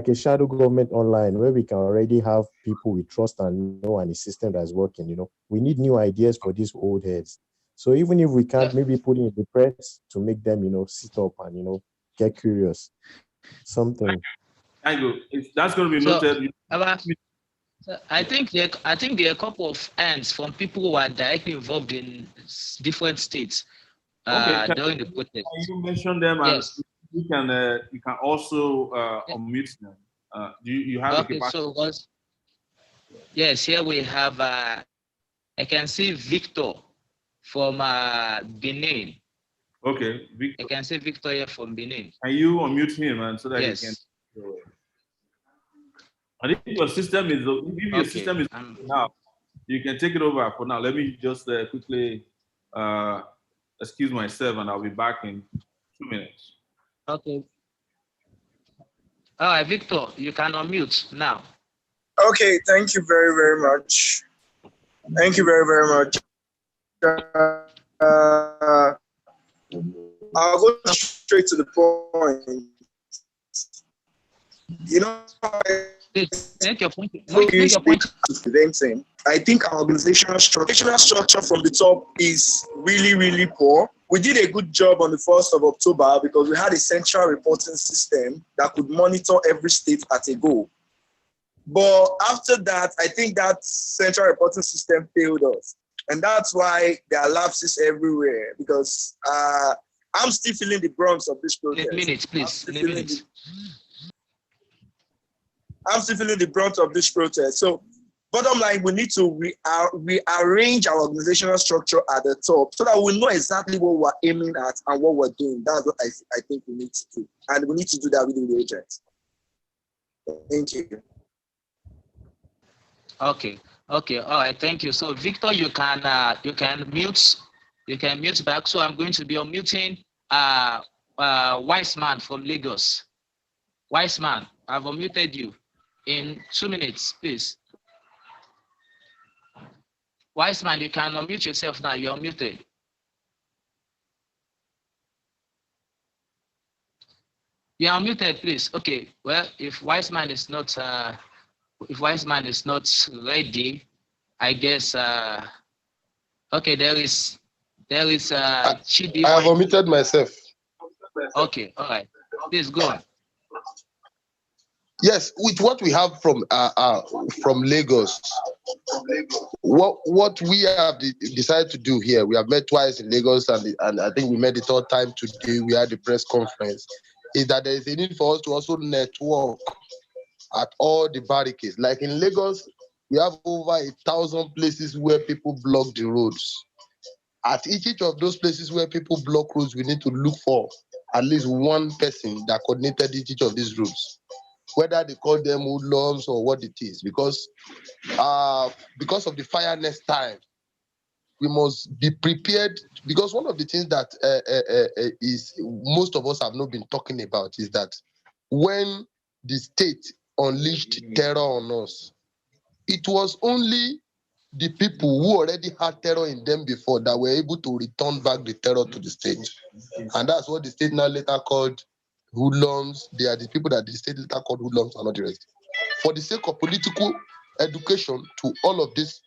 Speaker 8: a shadow government online where we can already have people we trust and know and a system that's working. We need new ideas for these old heads. So even if we can't maybe put in the press to make them, sit up and get curious. Something.
Speaker 2: Thank you. That's going to be noted.
Speaker 6: I think there are a couple of hands from people who are directly involved in different states during the protest.
Speaker 2: Can you mention them?
Speaker 6: Yes.
Speaker 2: You can also unmute them. Do you have
Speaker 6: okay, yes, here we have I can see Victor from Benin.
Speaker 2: Okay, Victor.
Speaker 6: I can see Victor here from Benin.
Speaker 2: Can you unmute him so that he can? I think your system is now. You can take it over for now. Let me just quickly excuse myself, and I'll be back in 2 minutes.
Speaker 6: Okay. All right, Victor, you can unmute now.
Speaker 9: Okay, thank you very, very much. Thank you very, very much. I'll go straight to the point.
Speaker 6: Make your point.
Speaker 9: Preventing. I think our organizational structure from the top is really, really poor. We did a good job on the 1st of October because we had a central reporting system that could monitor every state at a go. But after that, I think that central reporting system failed us. And that's why there are lapses everywhere because I'm still feeling the brunt of this protest. I'm still feeling the brunt of this protest. So bottom line, we need to rearrange our organizational structure at the top so that we know exactly what we're aiming at and what we're doing. That's what I think we need to do. And we need to do that with the agents. Thank you.
Speaker 6: Okay. All right. Thank you. So Victor, you can mute back. So I'm going to be unmuting Wise Man from Lagos. Wise Man, I've unmuted you in 2 minutes, please. Wise Man, you can unmute yourself now. You're unmuted. You're unmuted, please. Okay. Well, if Wise Man is not if Wise Man is not ready, I guess okay, there is Chidi.
Speaker 10: I have omitted myself.
Speaker 6: Okay, all right. Please go on.
Speaker 10: Yes, with what we have from Lagos, what we have decided to do here, we have met twice in Lagos, and I think we met the third time today. We had the press conference. Is that there is a need for us to also network at all the barricades. Like in Lagos, we have over 1,000 places where people block the roads. At each of those places where people block roads, we need to look for at least one person that coordinated each of these routes, whether they call them hoodlums or what it is, because of the fire next time, we must be prepared. Because one of the things that is most of us have not been talking about is that when the state unleashed terror on us, it was only the people who already had terror in them before that were able to return back the terror to the state. And that's what the state now later called hoodlums. They are the people that the state later called hoodlums and not the rest. For the sake of political education to all of these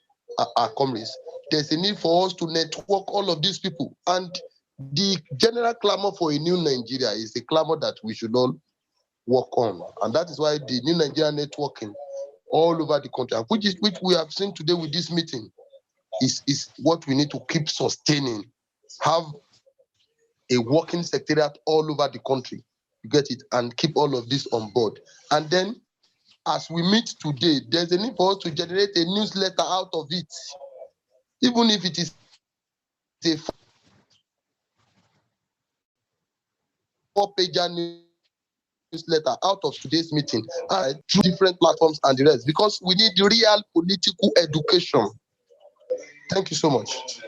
Speaker 10: comrades, there's a need for us to network all of these people. And the general clamor for a new Nigeria is a clamor that we should all work on. And that is why the new Nigeria networking all over the country, which we have seen today with this meeting, is what we need to keep sustaining. Have a working secretariat all over the country, you get it, and keep all of this on board. And then, as we meet today, there's a need for us to generate a newsletter out of it, even if it is a 4-pager newsletter out of today's meeting, through different platforms and the rest, because we need real political education. Thank you so much.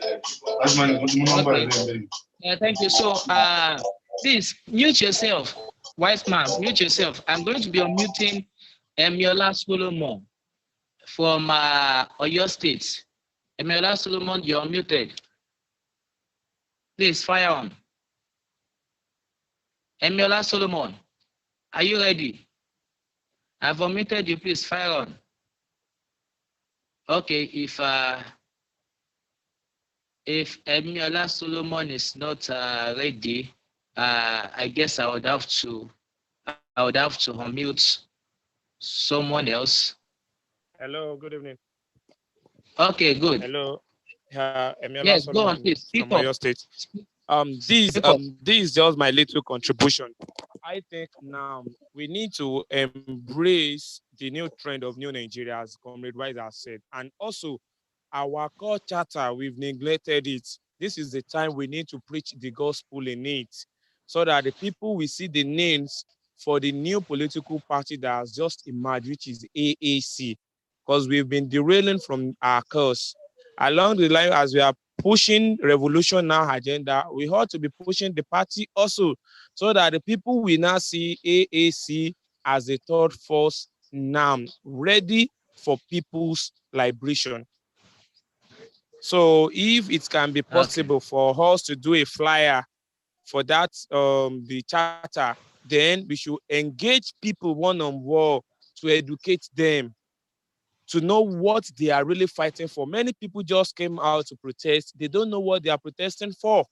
Speaker 6: Okay. Yeah, thank you. So, please mute yourself, Wise Man. Mute yourself. I'm going to be unmuting Emiola Solomon from Oyo State. Emiola Solomon, you're unmuted. Please fire on. Emiola Solomon, are you ready? I've unmuted you. Please fire on. Okay, if Emiola Solomon is not ready, I guess I would have to unmute someone else.
Speaker 11: Hello, good evening.
Speaker 6: Okay, good.
Speaker 11: Hello, Emiola
Speaker 6: yes,
Speaker 11: Solomon
Speaker 6: go on, please. Speak
Speaker 11: from
Speaker 6: up.
Speaker 11: Oyo State. This is just my little contribution. I think now we need to embrace the new trend of new Nigeria, as Comrade Wise has said, and also our core charter, we've neglected it. This is the time we need to preach the gospel in it, so that the people will see the names for the new political party that has just emerged, which is AAC, because we've been derailing from our course. Along the line, as we are pushing revolution now agenda, we ought to be pushing the party also, so that the people will now see AAC as a third force now, ready for people's liberation. So if it can be possible for us to do a flyer for that, the charter, then we should engage people one-on-one to educate them, to know what they are really fighting for. Many people just came out to protest. They don't know what they are protesting for.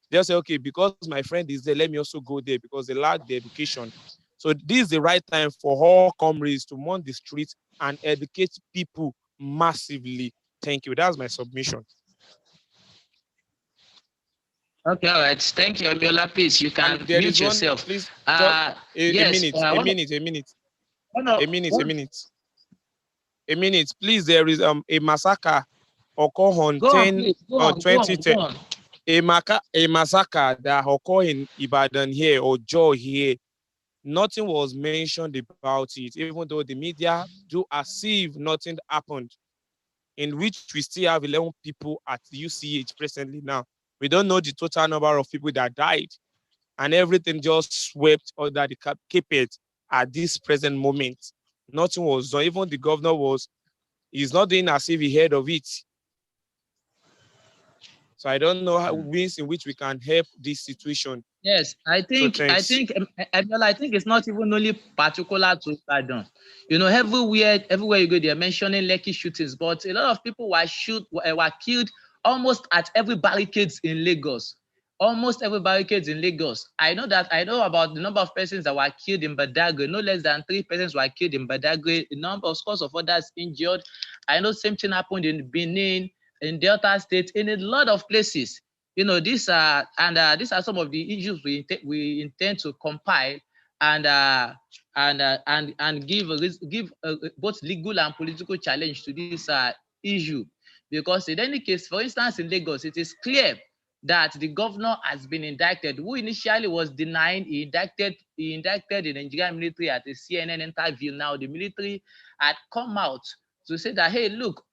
Speaker 11: They'll say, okay, because my friend is there, let me also go there, because they lack the education. So this is the right time for all comrades to mount the streets and educate people massively. Thank you. That's my submission.
Speaker 6: Okay, all right. Thank you, Emiola. Please, you can mute yourself.
Speaker 11: Please,
Speaker 6: yes,
Speaker 11: a minute. Please, there is a massacre occurred on 2010. A massacre that occurred in Ibadan here, or Joe here. Nothing was mentioned about it, even though the media do as if nothing happened, in which we still have 11 people at UCH presently now. We don't know the total number of people that died, and everything just swept under the carpet at this present moment. Nothing was done. Even the governor he's not doing as if he heard of it. So I don't know how ways in which we can help this situation.
Speaker 6: Yes, I think it's not even only particular to Ibadan. You know, everywhere you go, they're mentioning Lekki shootings, but a lot of people were killed almost at every barricades in Lagos. Almost every barricades in Lagos. I know about the number of persons that were killed in Badagry. No less than 3 persons were killed in Badagry. A number of scores of others injured. I know same thing happened in Benin, in Delta State, in a lot of places. You know, these are some of the issues we intend to compile and give both legal and political challenge to this issue. Because in any case, for instance, in Lagos, it is clear that the governor has been indicted, who initially was denying. He indicted the Nigerian military at a CNN interview. Now the military had come out to say that, hey, look,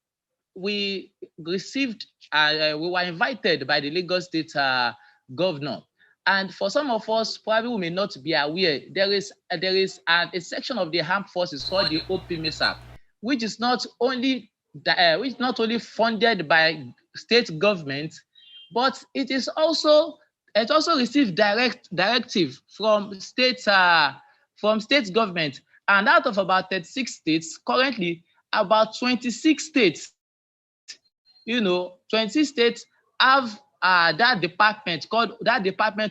Speaker 6: we received, we were invited by the Lagos State governor. And for some of us, probably we may not be aware, there is a section of the armed forces called the OPMISA, which is not only funded by state government, but it also received directive from state government. And out of about 36 states, currently about 26 states, 26 states have that department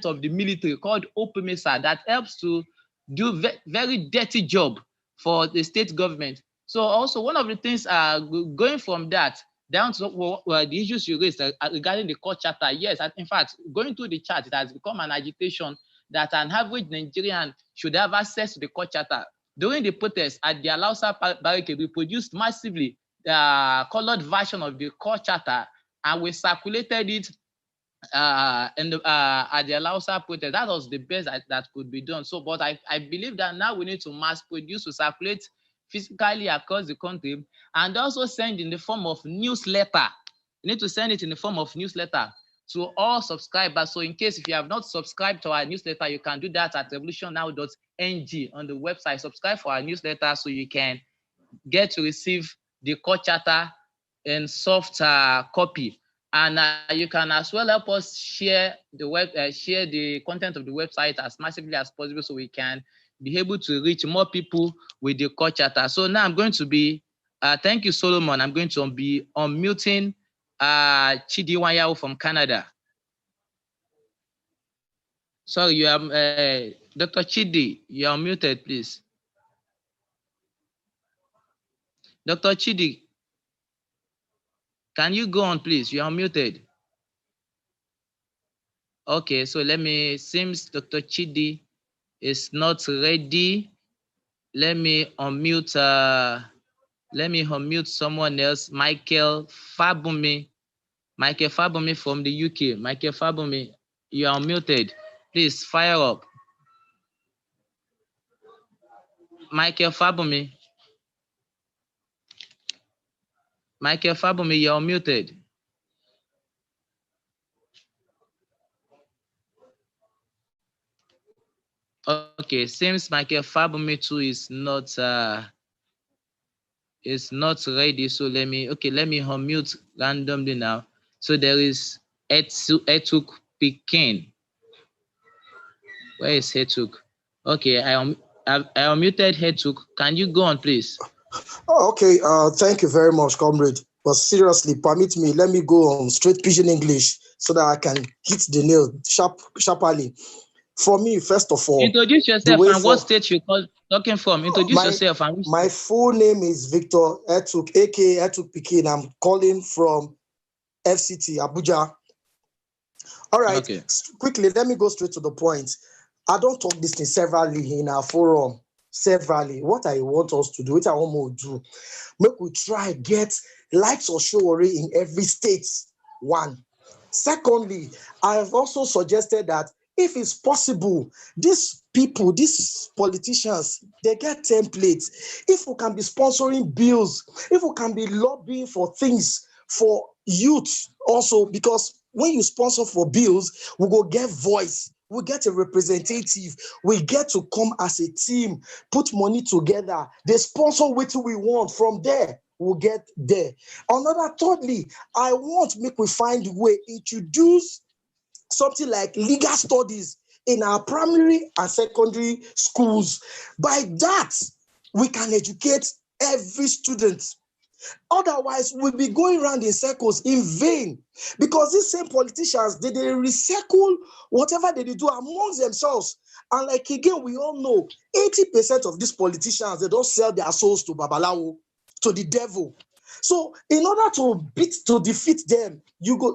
Speaker 6: of the military called OPMISA that helps to do very dirty job for the state government. So also one of the things going from that down to the issues you raised regarding the court charter. Yes, in fact, going through the chart, it has become an agitation that an average Nigerian should have access to the court charter. During the protest at the Alausa barricade, we produced massively the colored version of the court charter, and we circulated it at the Alausa protest. That was the best that could be done. So, but I believe that now we need to mass produce, to circulate physically across the country, and also send in the form of newsletter. You need to send it in the form of newsletter to all subscribers. So in case if you have not subscribed to our newsletter, you can do that at revolutionnow.ng on the website. Subscribe for our newsletter so you can get to receive the court charter in soft copy. And you can as well help us share the content of the website as massively as possible, so we can be able to reach more people with the court charter. So now I'm going to be, thank you, Solomon. I'm going to be unmuting Chidi Wanyao from Canada. Sorry, you are Dr. Chidi, you are muted, please. Dr. Chidi, can you go on, please? You are muted. Okay, so seems Dr. Chidi is not ready. Let me unmute someone else. Michael Fabumi from the UK. Michael Fabumi, you are muted. Please fire up. Michael Fabumi, you are muted. Okay, seems Michael Fabumi too is not ready. So let me unmute randomly now. So there is Etuk Pekin. Where is Hetuk? Okay, I unmuted Hetuk. Can you go on, please?
Speaker 12: Okay, thank you very much, comrade. But seriously, permit me, let me go on straight pidgin English so that I can hit the nail sharply. For me, first of all,
Speaker 6: introduce yourself and what state you call talking from. Introduce yourself. And
Speaker 12: my full name is Victor Etuk, aka Etuk Pekin. I'm calling from FCT, Abuja. All right, okay. Quickly, let me go straight to the point. I don't talk this thing severally in our forum. Severally, what I want us to do, what I want to do, make we try get likes or Sowore in every state. One. Secondly, I have also suggested that if it's possible, these people, these politicians, they get templates. If we can be sponsoring bills, if we can be lobbying for things for youth also, because when you sponsor for bills, we go get voice. We get a representative. We get to come as a team, put money together. They sponsor what we want from there. we'll get there. Thirdly, I want make we find a way, introduce something like legal studies in our primary and secondary schools. By that, we can educate every student. Otherwise, we'll be going around in circles in vain, because these same politicians, they recycle whatever they do amongst themselves. And like again, we all know 80% of these politicians, they don't sell their souls to Babalawo, to the devil. So in order to defeat them,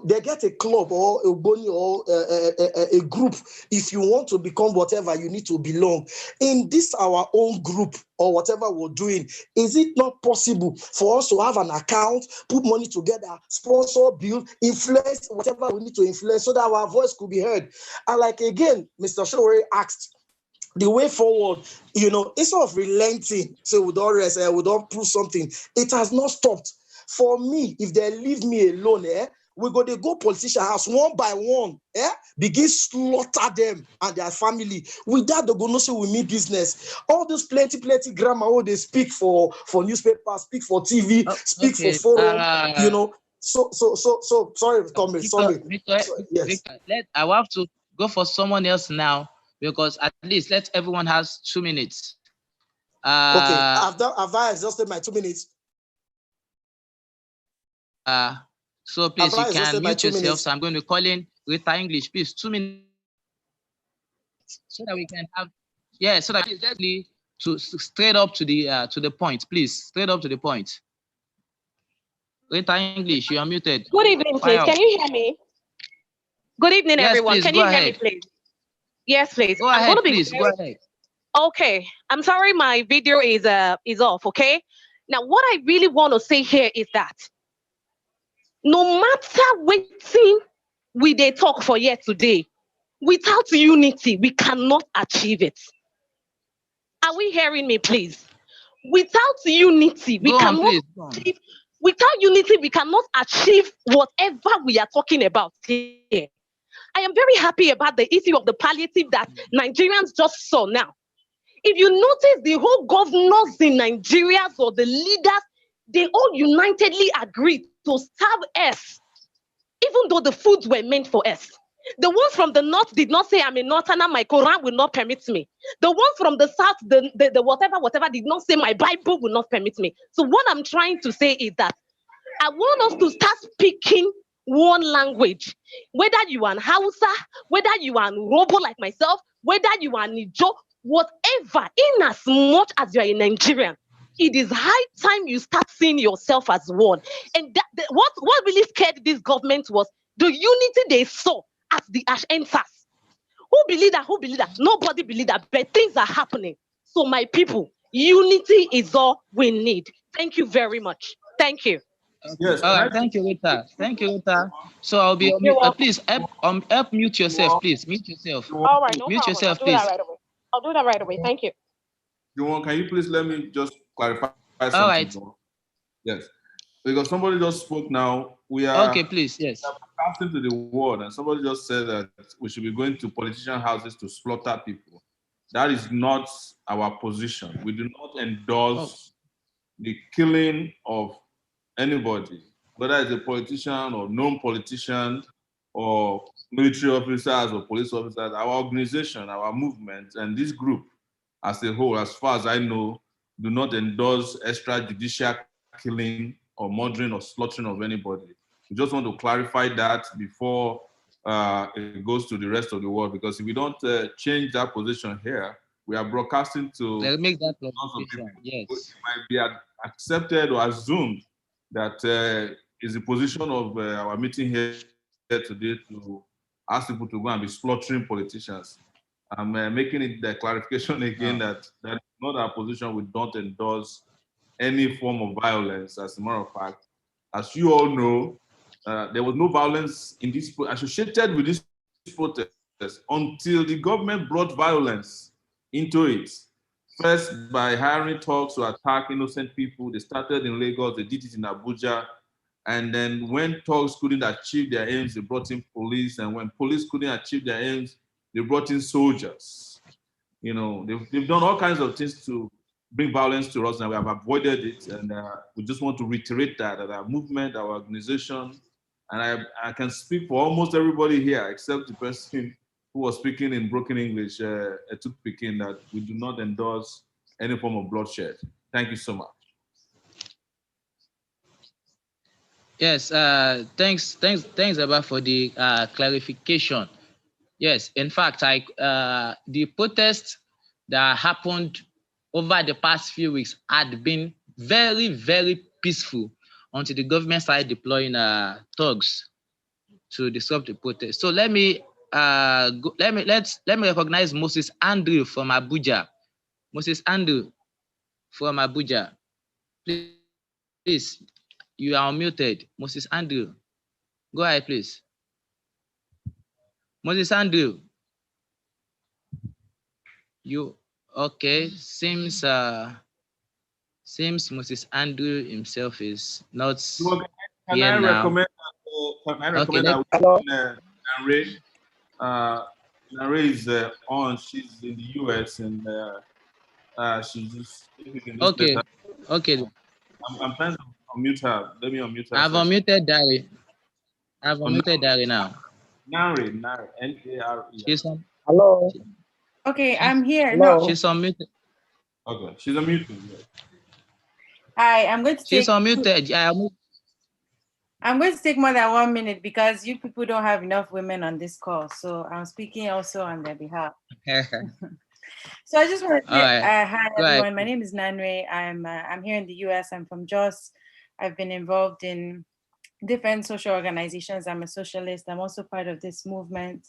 Speaker 12: they get a club or a boni or a group. If you want to become whatever, you need to belong in this our own group or whatever we're doing. Is it not possible for us to have an account, put money together, sponsor, build, influence whatever we need to influence, so that our voice could be heard? And like again, Mr. Sowore asked, the way forward, instead of relenting, so we don't rest, we don't prove something, it has not stopped. For me, if they leave me alone, we go politician house one by one, begin slaughter them and their family. With that, they go no say we mean business. All those plenty grammar, they speak for newspapers, speak for TV, speak for forum, So sorry, Tommy, sorry. Yes.
Speaker 6: Victor, I have to go for someone else now, because at least let everyone has 2 minutes.
Speaker 12: Okay, have I exhausted my 2 minutes?
Speaker 6: So please, you can mute yourself. So I'm going to call in Rita English, please, 2 minutes, so that we can have, so that to straight up to the point, please, straight up to the point. Rita English, you are muted.
Speaker 13: Good evening, please. Can you hear me? Good evening, everyone.
Speaker 6: Please,
Speaker 13: can you hear me, please? Yes, please.
Speaker 6: Go ahead, please. Go ahead.
Speaker 13: Okay. I'm sorry, my video is off. Okay. Now, what I really want to say here is that no matter waiting we they talk for yet today, without unity, we cannot achieve it. Are we hearing me, please? Without unity, we cannot achieve. Without unity, we cannot achieve whatever we are talking about here. I am very happy about the issue of the palliative that Nigerians just saw now. If you notice, the whole governors in Nigeria or the leaders, they all unitedly agreed to serve us, even though the foods were meant for us. The ones from the north did not say, I'm a northerner, my Quran will not permit me. The ones from the south, the whatever did not say, my Bible will not permit me. So what I'm trying to say is that I want us to start speaking one language. Whether you are an Hausa, whether you are an Robo like myself, whether you are an Ijo, whatever, in as much as you are a Nigerian, it is high time you start seeing yourself as one. And what really scared this government was the unity they saw at the ENDSARS. Who believed that? Who believed that? Nobody believed that, but things are happening. So my people, unity is all we need. Thank you very much. Thank you.
Speaker 6: Yes. Thank you, Rita. Thank you, Rita. So I'll be please help mute yourself, please. Mute yourself.
Speaker 13: All right, no
Speaker 6: mute
Speaker 13: problem.
Speaker 6: yourself,
Speaker 13: I'll do
Speaker 6: please.
Speaker 13: that right away. I'll do that right away. Thank you.
Speaker 2: Can you please let me just clarify something?
Speaker 6: All right.
Speaker 2: More? Yes. Because somebody just spoke now. We are
Speaker 6: please, yes.
Speaker 2: Passing to the world, and somebody just said that we should be going to politician houses to slaughter people. That is not our position. We do not endorse the killing of anybody, whether it's a politician or non-politician or military officers or police officers. Our organization, our movement, and this group as a whole, as far as I know, do not endorse extrajudicial killing or murdering or slaughtering of anybody. We just want to clarify that before it goes to the rest of the world, because if we don't change that position here, we are broadcasting to
Speaker 6: they'll make that position. Yes.
Speaker 2: It might be accepted or assumed that is the position of our meeting here today to ask people to go and be slaughtering politicians. I'm making it the clarification again that that's not our position. We don't endorse any form of violence. As a matter of fact, as you all know, there was no violence in this associated with this protest until the government brought violence into it. First, by hiring thugs to attack innocent people. They started in Lagos, they did it in Abuja. And then when thugs couldn't achieve their aims, they brought in police. And when police couldn't achieve their aims, they brought in soldiers. You know, they've done all kinds of things to bring violence to us, and we have avoided it. And we just want to reiterate that our movement, our organization, and I can speak for almost everybody here, except the person who was speaking in broken English, Etuk Pekin, that we do not endorse any form of bloodshed. Thank you so much.
Speaker 6: Yes, thanks, Abba, for the clarification. Yes, in fact, the protests that happened over the past few weeks had been very, very peaceful until the government started deploying thugs to disrupt the protest. So let me recognize Moses Andrew from Abuja. Moses Andrew from Abuja, please, you are unmuted. Moses Andrew, go ahead, please. Moses Andrew, you okay? Seems Moses Andrew himself is not here now.
Speaker 2: Can I recommend that we Nare is on. She's in the US and she's just
Speaker 6: okay.
Speaker 2: I'm trying to unmute her. Let me unmute her.
Speaker 6: I've unmuted Dari. I've unmuted Dari now.
Speaker 2: Nare, N-A-R-E.
Speaker 14: Hello. Okay, I'm here.
Speaker 6: Hello. No. She's unmuted.
Speaker 2: Okay, she's unmuted.
Speaker 14: Hi, I'm going to take.
Speaker 6: She's unmuted.
Speaker 14: I'm going to take more than 1 minute because you people don't have enough women on this call. So I'm speaking also on their behalf. So I just want to say hi everyone. My name is Nanre. I'm here in the US. I'm from Jos. I've been involved in different social organizations. I'm a socialist. I'm also part of this movement.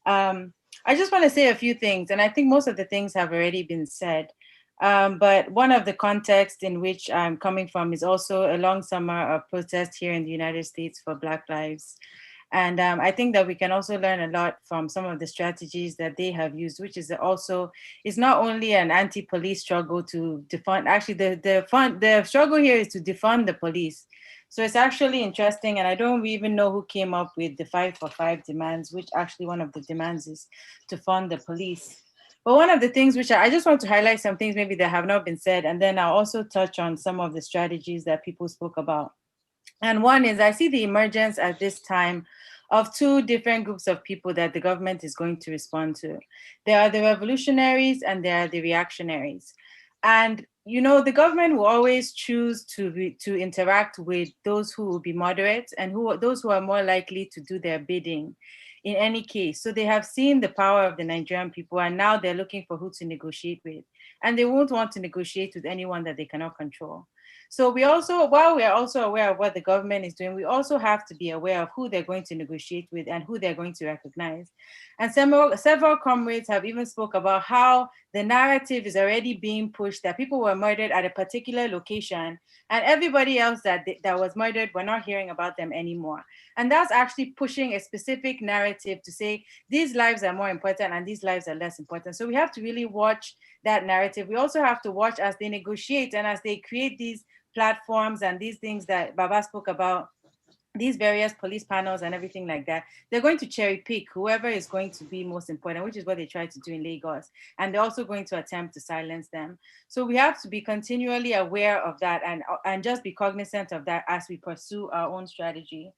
Speaker 14: I just want to say a few things, and I think most of the things have already been said. But one of the contexts in which I'm coming from is also a long summer of protest here in the United States for Black lives. And I think that we can also learn a lot from some of the strategies that they have used, which is also, it's not only an anti-police struggle to defund, actually the struggle here is to defund the police. So it's actually interesting, and I don't even know who came up with the 5 for 5 demands, which actually one of the demands is to fund the police. But one of the things which I just want to highlight some things maybe that have not been said, and then I'll also touch on some of the strategies that people spoke about. And one is I see the emergence at this time of 2 different groups of people that the government is going to respond to. There are the revolutionaries and there are the reactionaries. And you know, the government will always choose to interact with those who will be moderate and those who are more likely to do their bidding in any case. So they have seen the power of the Nigerian people, and now they're looking for who to negotiate with. And they won't want to negotiate with anyone that they cannot control. So we also, while we are also aware of what the government is doing, we also have to be aware of who they're going to negotiate with and who they're going to recognize. And several comrades have even spoke about how the narrative is already being pushed that people were murdered at a particular location and everybody else that was murdered, we're not hearing about them anymore. And that's actually pushing a specific narrative to say these lives are more important and these lives are less important. So we have to really watch that narrative. We also have to watch as they negotiate and as they create these platforms and these things that Baba spoke about, these various police panels and everything like that. They're going to cherry pick whoever is going to be most important, which is what they try to do in Lagos. And they're also going to attempt to silence them. So we have to be continually aware of that and just be cognizant of that as we pursue our own strategy.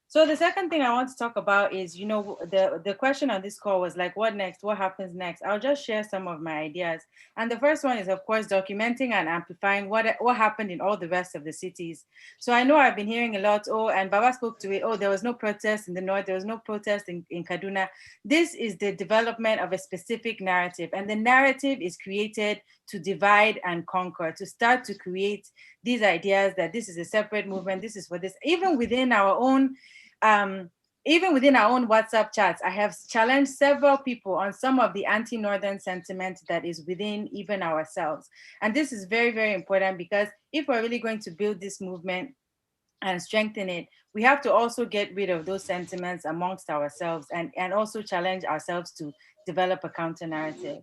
Speaker 14: So the second thing I want to talk about is, you know, the question on this call was like, what next? What happens next? I'll just share some of my ideas. And the first one is, of course, documenting and amplifying what happened in all the rest of the cities. So I know I've been hearing a lot, and Baba spoke to it, there was no protest in the north, there was no protest in Kaduna. This is the development of a specific narrative. And the narrative is created to divide and conquer, to start to create these ideas that this is a separate movement, this is for this, even within our own WhatsApp chats. I have challenged several people on some of the anti-Northern sentiment that is within even ourselves. And this is very, very important because if we're really going to build this movement and strengthen it, we have to also get rid of those sentiments amongst ourselves and also challenge ourselves to develop a counter narrative.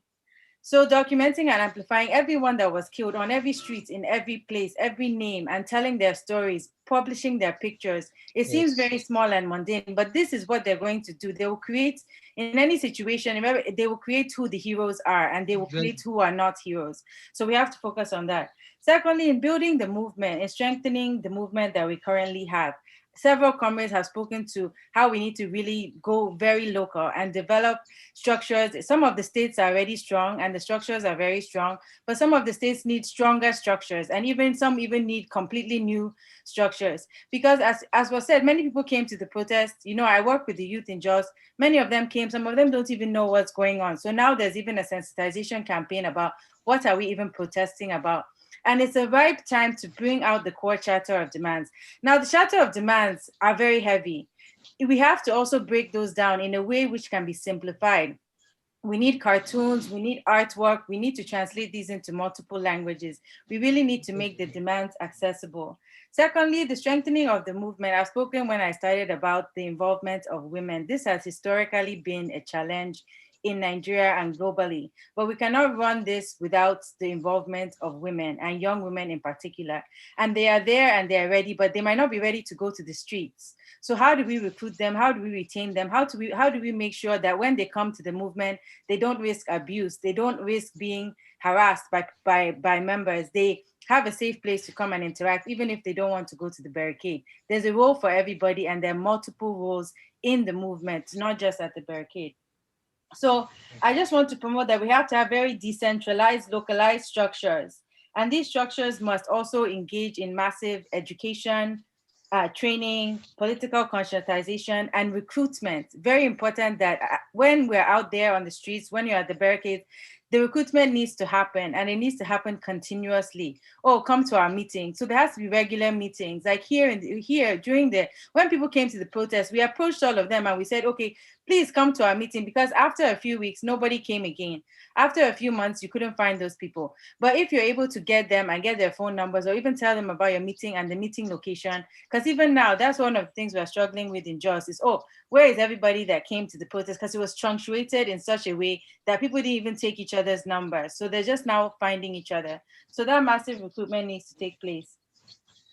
Speaker 14: So documenting and amplifying everyone that was killed on every street, in every place, every name, and telling their stories, publishing their pictures. It seems very small and mundane, but this is what they're going to do. They will create, in any situation, remember, they will create who the heroes are, and they will create who are not heroes. So we have to focus on that. Secondly, in building the movement, in strengthening the movement that we currently have, several comrades have spoken to how we need to really go very local and develop structures. Some of the states are already strong and the structures are very strong, but some of the states need stronger structures, and even some even need completely new structures. Because as was said, many people came to the protest. You know, I work with the youth in Jos. Many of them came, some of them don't even know what's going on. So now there's even a sensitization campaign about what are we even protesting about. And it's a ripe time to bring out the core charter of demands. Now, the charter of demands are very heavy. We have to also break those down in a way which can be simplified. We need cartoons, we need artwork, we need to translate these into multiple languages. We really need to make the demands accessible. Secondly, the strengthening of the movement. I've spoken when I started about the involvement of women. This has historically been a challenge in Nigeria and globally, but we cannot run this without the involvement of women, and young women in particular. And they are there and they are ready, but they might not be ready to go to the streets. So how do we recruit them? How do we retain them? How do we make sure that when they come to the movement, they don't risk abuse, they don't risk being harassed by members, they have a safe place to come and interact, even if they don't want to go to the barricade. There's a role for everybody, and there are multiple roles in the movement, not just at the barricade. So I just want to promote that we have to have very decentralized, localized structures. And these structures must also engage in massive education, training, political conscientization, and recruitment. Very important that when we're out there on the streets, when you're at the barricades, the recruitment needs to happen, and it needs to happen continuously. Oh, come to our meeting. So there has to be regular meetings. Like when people came to the protest, we approached all of them and we said, okay, please come to our meeting, because after a few weeks, nobody came again. After a few months, you couldn't find those people. But if you're able to get them and get their phone numbers, or even tell them about your meeting and the meeting location, because even now, that's one of the things we're struggling with in Jos is, oh, where is everybody that came to the protest? Because it was truncated in such a way that people didn't even take each other's numbers. So they're just now finding each other. So that massive recruitment needs to take place.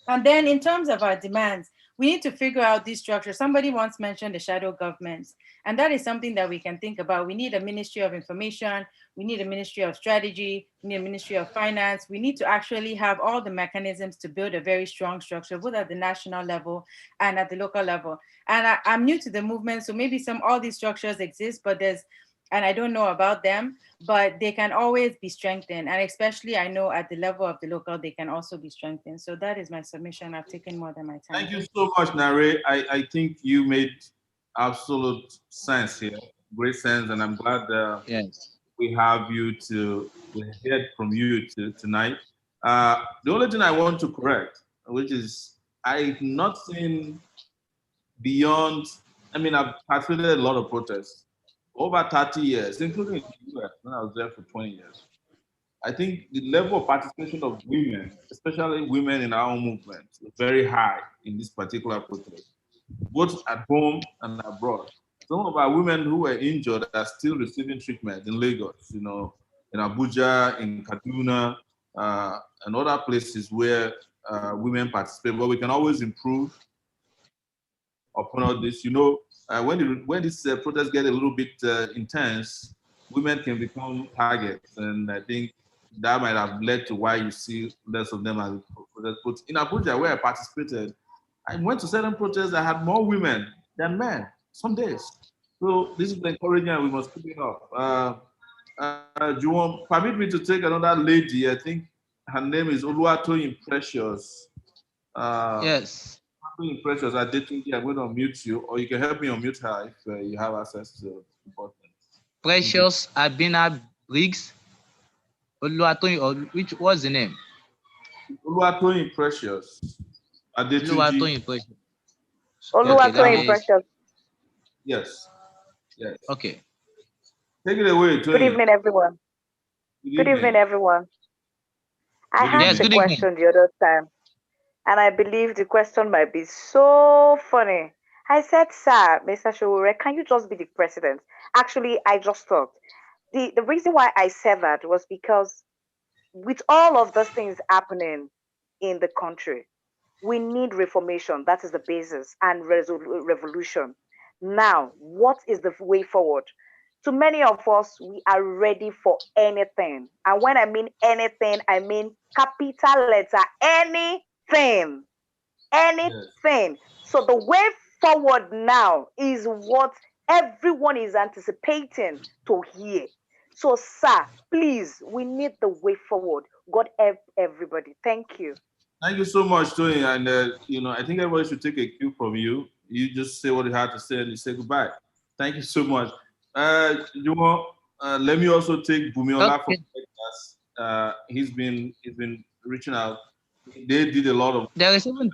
Speaker 14: And then in terms of our demands, we need to figure out these structures. Somebody once mentioned the shadow governments, and that is something that we can think about. We need a Ministry of Information, we need a Ministry of Strategy, we need a Ministry of Finance. We need to actually have all the mechanisms to build a very strong structure, both at the national level and at the local level. And I'm new to the movement, so maybe all these structures exist, but and I don't know about them, but they can always be strengthened. And especially I know at the level of the local, they can also be strengthened. So that is my submission. I've taken more than my time.
Speaker 2: Thank you so much, Nare. I think you made absolute sense here, great sense. And I'm glad we have you to hear from you tonight. The only thing I want to correct, which is I've not seen beyond, I've participated in a lot of protests over 30 years, including in the US when I was there for 20 years. I think the level of participation of women, especially women in our own movement, is very high in this particular protest, both at home and abroad. Some of our women who were injured are still receiving treatment in Lagos, in Abuja, in Kaduna, and other places where women participate. But we can always improve upon all this. When this protest get a little bit intense, women can become targets, and I think that might have led to why you see less of them as protest. But in Abuja, where I participated, I went to certain protests that had more women than men some days. So this is encouraging, and we must keep it up. Juwon, permit me to take another lady. I think her name is Oluwatoyin Precious.
Speaker 6: Yes.
Speaker 2: Precious, I'm going to unmute you, or you can help me unmute her if you have access to the button.
Speaker 6: Precious Abina Briggs. Oluwatoyin, or which was the name?
Speaker 2: Oluwatoyin Precious.
Speaker 6: Oluwatoyin Precious.
Speaker 15: Oluwatoyin Precious.
Speaker 2: Yes. Yes.
Speaker 6: Okay.
Speaker 2: Take it away, Toyin.
Speaker 15: Good evening, everyone. Good evening, everyone. I asked a question the other time, and I believe the question might be so funny. I said, sir, Mr. Sowore, can you just be the president? Actually, I just talked. the reason why I said that was because with all of those things happening in the country, we need reformation. That is the basis, and revolution. Now, what is the way forward? To many of us, we are ready for anything. And when I mean anything, I mean capital letter, anything. Anything. Yes. So the way forward now is what everyone is anticipating to hear. So, sir, please, we need the way forward. God help everybody. Thank you.
Speaker 2: Thank you so much, Tony. And I think everybody should take a cue from you. You just say what you have to say and you say goodbye. Thank you so much. Let me also take Bumiola from Texas. He's been reaching out. They did a lot of.
Speaker 6: There's even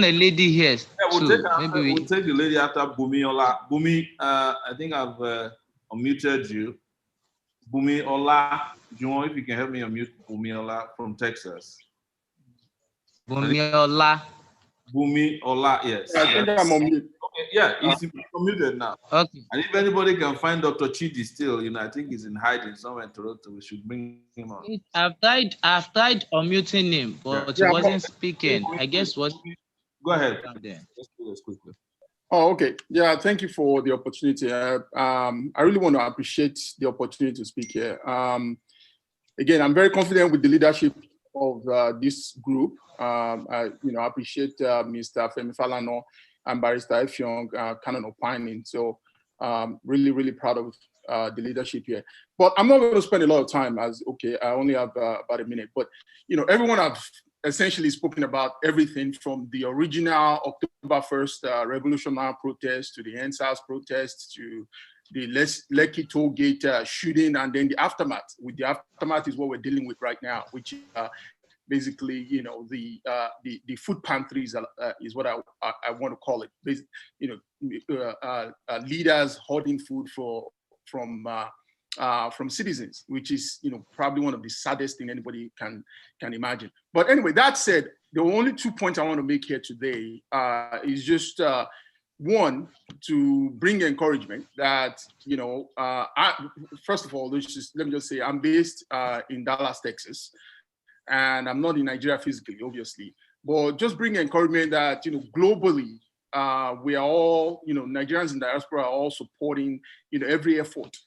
Speaker 6: a lady here.
Speaker 2: Yeah, we'll take the lady after Bumiola. Bumi, I think I've unmuted you. Bumiola, Juwon, if you can help me unmute Bumiola from Texas.
Speaker 6: Bumiola,
Speaker 2: yes.
Speaker 1: I think I'm on mute.
Speaker 2: Okay, yeah, he's unmuted now.
Speaker 6: Okay.
Speaker 2: And if anybody can find Dr. Chidi still, I think he's in hiding somewhere in Toronto. We should bring him on.
Speaker 6: I've tried unmuting him, but he wasn't speaking. I guess what.
Speaker 2: Go ahead. Let's do this quickly.
Speaker 1: Oh, okay. Yeah, thank you for the opportunity. I really want to appreciate the opportunity to speak here. Again, I'm very confident with the leadership of this group. I appreciate Mr. Femi Falana and Barrister Effiong kind of opining. So really, really proud of the leadership here. But I'm not going to spend a lot of time I only have about a minute. But, everyone have essentially spoken about everything from the original October 1st revolutionary protest to the ENDSARS protest to the Lekki toll gate shooting, and then the aftermath. With the aftermath is what we're dealing with right now, which is basically, the food pantries is what I want to call it. Leaders hoarding food from citizens, which is probably one of the saddest thing anybody can imagine. But anyway, that said, the only 2 points I want to make here today is just one, to bring encouragement that first of all, let me just say I'm based in Dallas, Texas, and I'm not in Nigeria physically, obviously, but just bring encouragement that globally we are all, Nigerians in diaspora are all supporting, every effort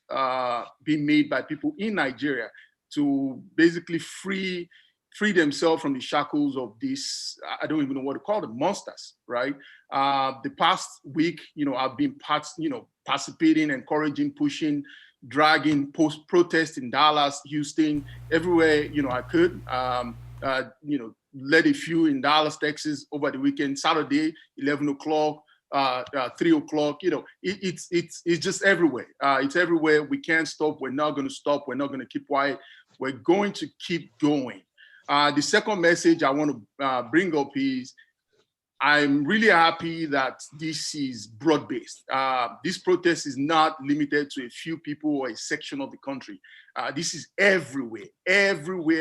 Speaker 1: being made by people in Nigeria to basically free themselves from the shackles of this, I don't even know what to call them, monsters, right? The past week, I've been participating, encouraging, pushing, dragging post-protest in Dallas, Houston, everywhere, I could. Led a few in Dallas, Texas over the weekend, Saturday, 11 o'clock, 3 o'clock, it's just everywhere. It's everywhere. We can't stop. We're not going to stop. We're not going to keep quiet. We're going to keep going. The second message I want to bring up is I'm really happy that this is broad-based. This protest is not limited to a few people or a section of the country. This is everywhere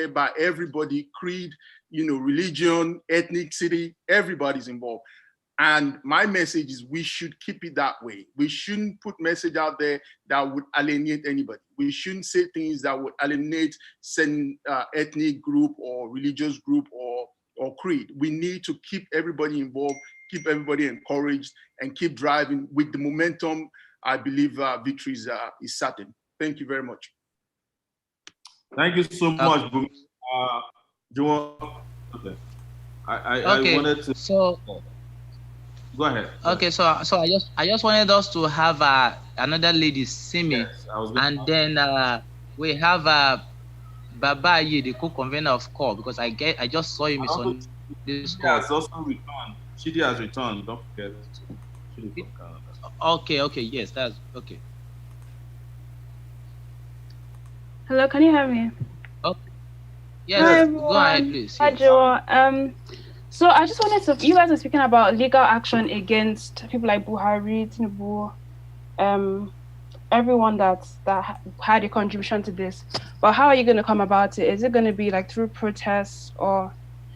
Speaker 1: by everybody, creed, religion, ethnicity, everybody's involved. And my message is we should keep it that way. We shouldn't put message out there that would alienate anybody. We shouldn't say things that would alienate certain ethnic group or religious group or creed. We need to keep everybody involved, keep everybody encouraged, and keep driving with the momentum. I believe victory is certain. Thank you very much.
Speaker 2: Thank you so much, Bumi. I wanted to.
Speaker 6: So,
Speaker 2: go ahead.
Speaker 6: Okay, so I just wanted us to have another lady, Simi, and then we have Baba Ye, the co-convener of CORE, because I just saw him on this call.
Speaker 2: Has also returned. Chidi has returned. Don't forget.
Speaker 6: Okay, yes, that's okay.
Speaker 16: Hello, can you hear me?
Speaker 6: Okay. Yes, go ahead, please.
Speaker 16: Hi, Joe. So I just wanted to, you guys are speaking about legal action against people like Buhari, Tinubu, everyone that had a contribution to this. But how are you going to come about it? Is it going to be like through protests, or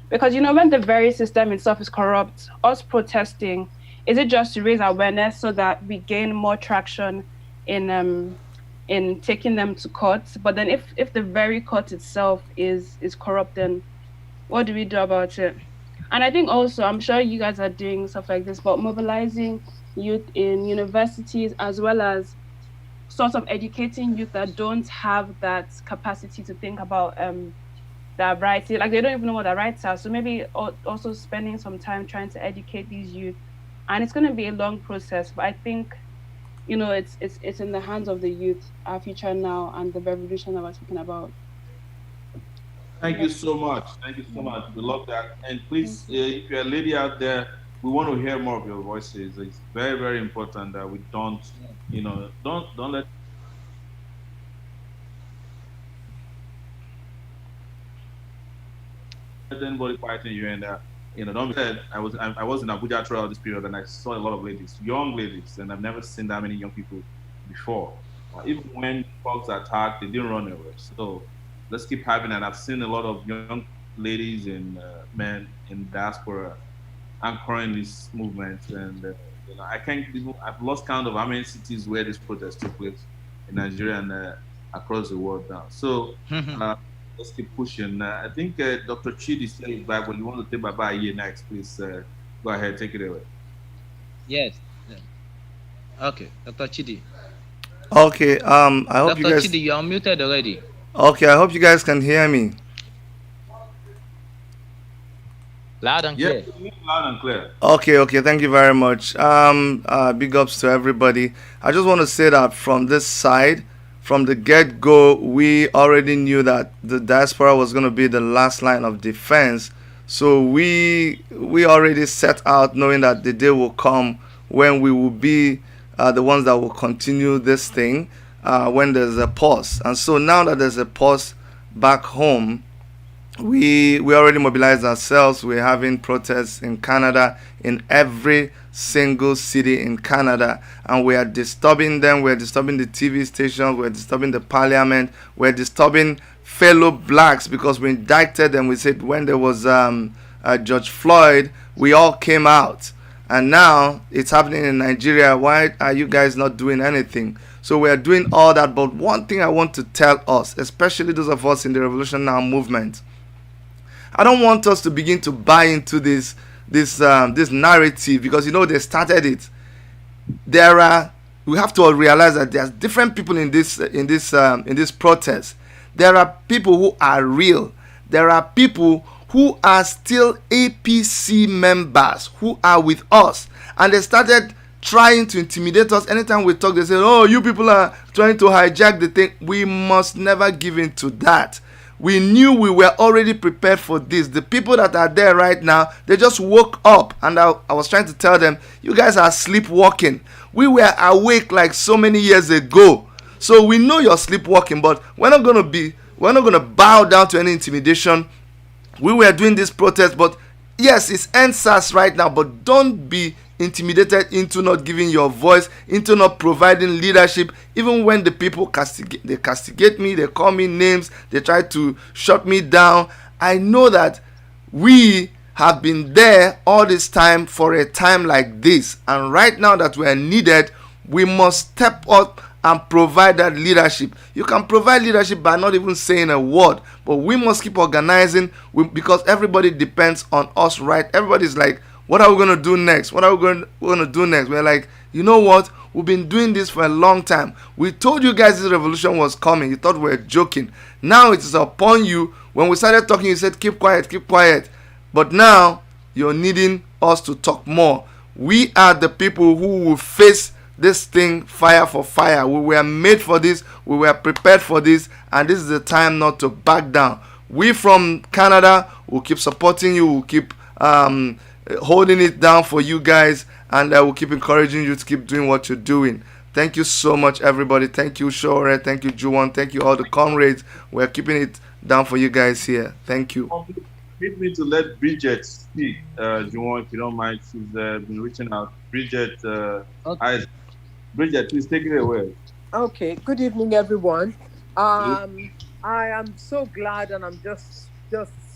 Speaker 16: because when the very system itself is corrupt, us protesting, is it just to raise awareness so that we gain more traction in in taking them to court. But then if the very court itself is corrupt, then what do we do about it? And I think also, I'm sure you guys are doing stuff like this, but mobilizing youth in universities, as well as sort of educating youth that don't have that capacity to think about their rights. Like, they don't even know what their rights are. So maybe also spending some time trying to educate these youth. And it's going to be a long process, but I think, you know, it's in the hands of the youth, our future now, and the revolution that we're talking about.
Speaker 2: Thank you so much. Thank you so much. We love that. And please, if you're a lady out there, we want to hear more of your voices. It's very, very important that we don't, you know, don't let anybody fighting you. And you know, don't be said. I was in Abuja throughout this period, and I saw a lot of ladies, young ladies, and I've never seen that many young people before. Even when folks attacked, they didn't run away. So let's keep having that. I've seen a lot of young ladies and men in diaspora anchoring this movement, and you know, I can't. I've lost count of how many cities where this protest took place in Nigeria and across the world now. So let's keep pushing. I think Dr. Chidi said back. When you want to take bye-bye here next, please go ahead, take it away.
Speaker 6: Yes. Okay, Dr. Chidi.
Speaker 17: Okay. I hope
Speaker 6: Dr.
Speaker 17: you guys.
Speaker 6: Chidi, you're unmuted already.
Speaker 17: Okay, I hope you guys can hear me.
Speaker 6: Loud and clear.
Speaker 2: Yeah, loud and clear.
Speaker 17: Okay, thank you very much. Big ups to everybody. I just want to say that from this side, from the get-go, we already knew that the diaspora was going to be the last line of defense. So we already set out knowing that the day will come when we will be the ones that will continue this thing when there's a pause. And so now that there's a pause back home, we already mobilized ourselves. We're having protests in Canada, in every single city in Canada, and we are disturbing them. We're disturbing the TV stations, we're disturbing the parliament, we're disturbing fellow blacks, because we indicted them. We said when there was George Floyd, we all came out, and now it's happening in Nigeria. Why are you guys not doing anything? So we are doing all that. But one thing I want to tell us, especially those of us in the Revolution Now movement, I don't want us to begin to buy into this narrative, because you know they started it. We have to realize that there's different people in this protest. There are people who are real. There are people who are still APC members who are with us, and they started trying to intimidate us. Anytime we talk, they say, "Oh, you people are trying to hijack the thing." We must never give in to that. We knew we were already prepared for this. The people that are there right now, they just woke up, and I was trying to tell them, you guys are sleepwalking. We were awake like so many years ago. So we know you're sleepwalking, but we're not going to bow down to any intimidation. We were doing this protest, but yes, it's ENDSARS right now, but don't be intimidated into not giving your voice, into not providing leadership. Even when the people castigate me, they call me names, they try to shut me down. I know that we have been there all this time for a time like this, and right now that we are needed, we must step up and provide that leadership. You can provide leadership by not even saying a word, but we must keep organizing, because everybody depends on us, right? Everybody's like, what are we going to do next? What are we going to do next? We're like, you know what? We've been doing this for a long time. We told you guys this revolution was coming. You thought we were joking. Now it is upon you. When we started talking, you said, keep quiet, keep quiet. But now you're needing us to talk more. We are the people who will face this thing fire for fire. We were made for this. We were prepared for this. And this is the time not to back down. We from Canada will keep supporting you. We'll keep holding it down for you guys, and I will keep encouraging you to keep doing what you're doing. Thank you so much, everybody. Thank you, Sowore. Thank you, Juwon. Thank you, all the comrades. We're keeping it down for you guys here. Thank you.
Speaker 2: Need me to let Bridget speak, Juwon, if you don't mind. She's been reaching out. Bridget, Bridget, please take it away.
Speaker 18: Okay. Good evening, everyone. I am so glad, and I'm just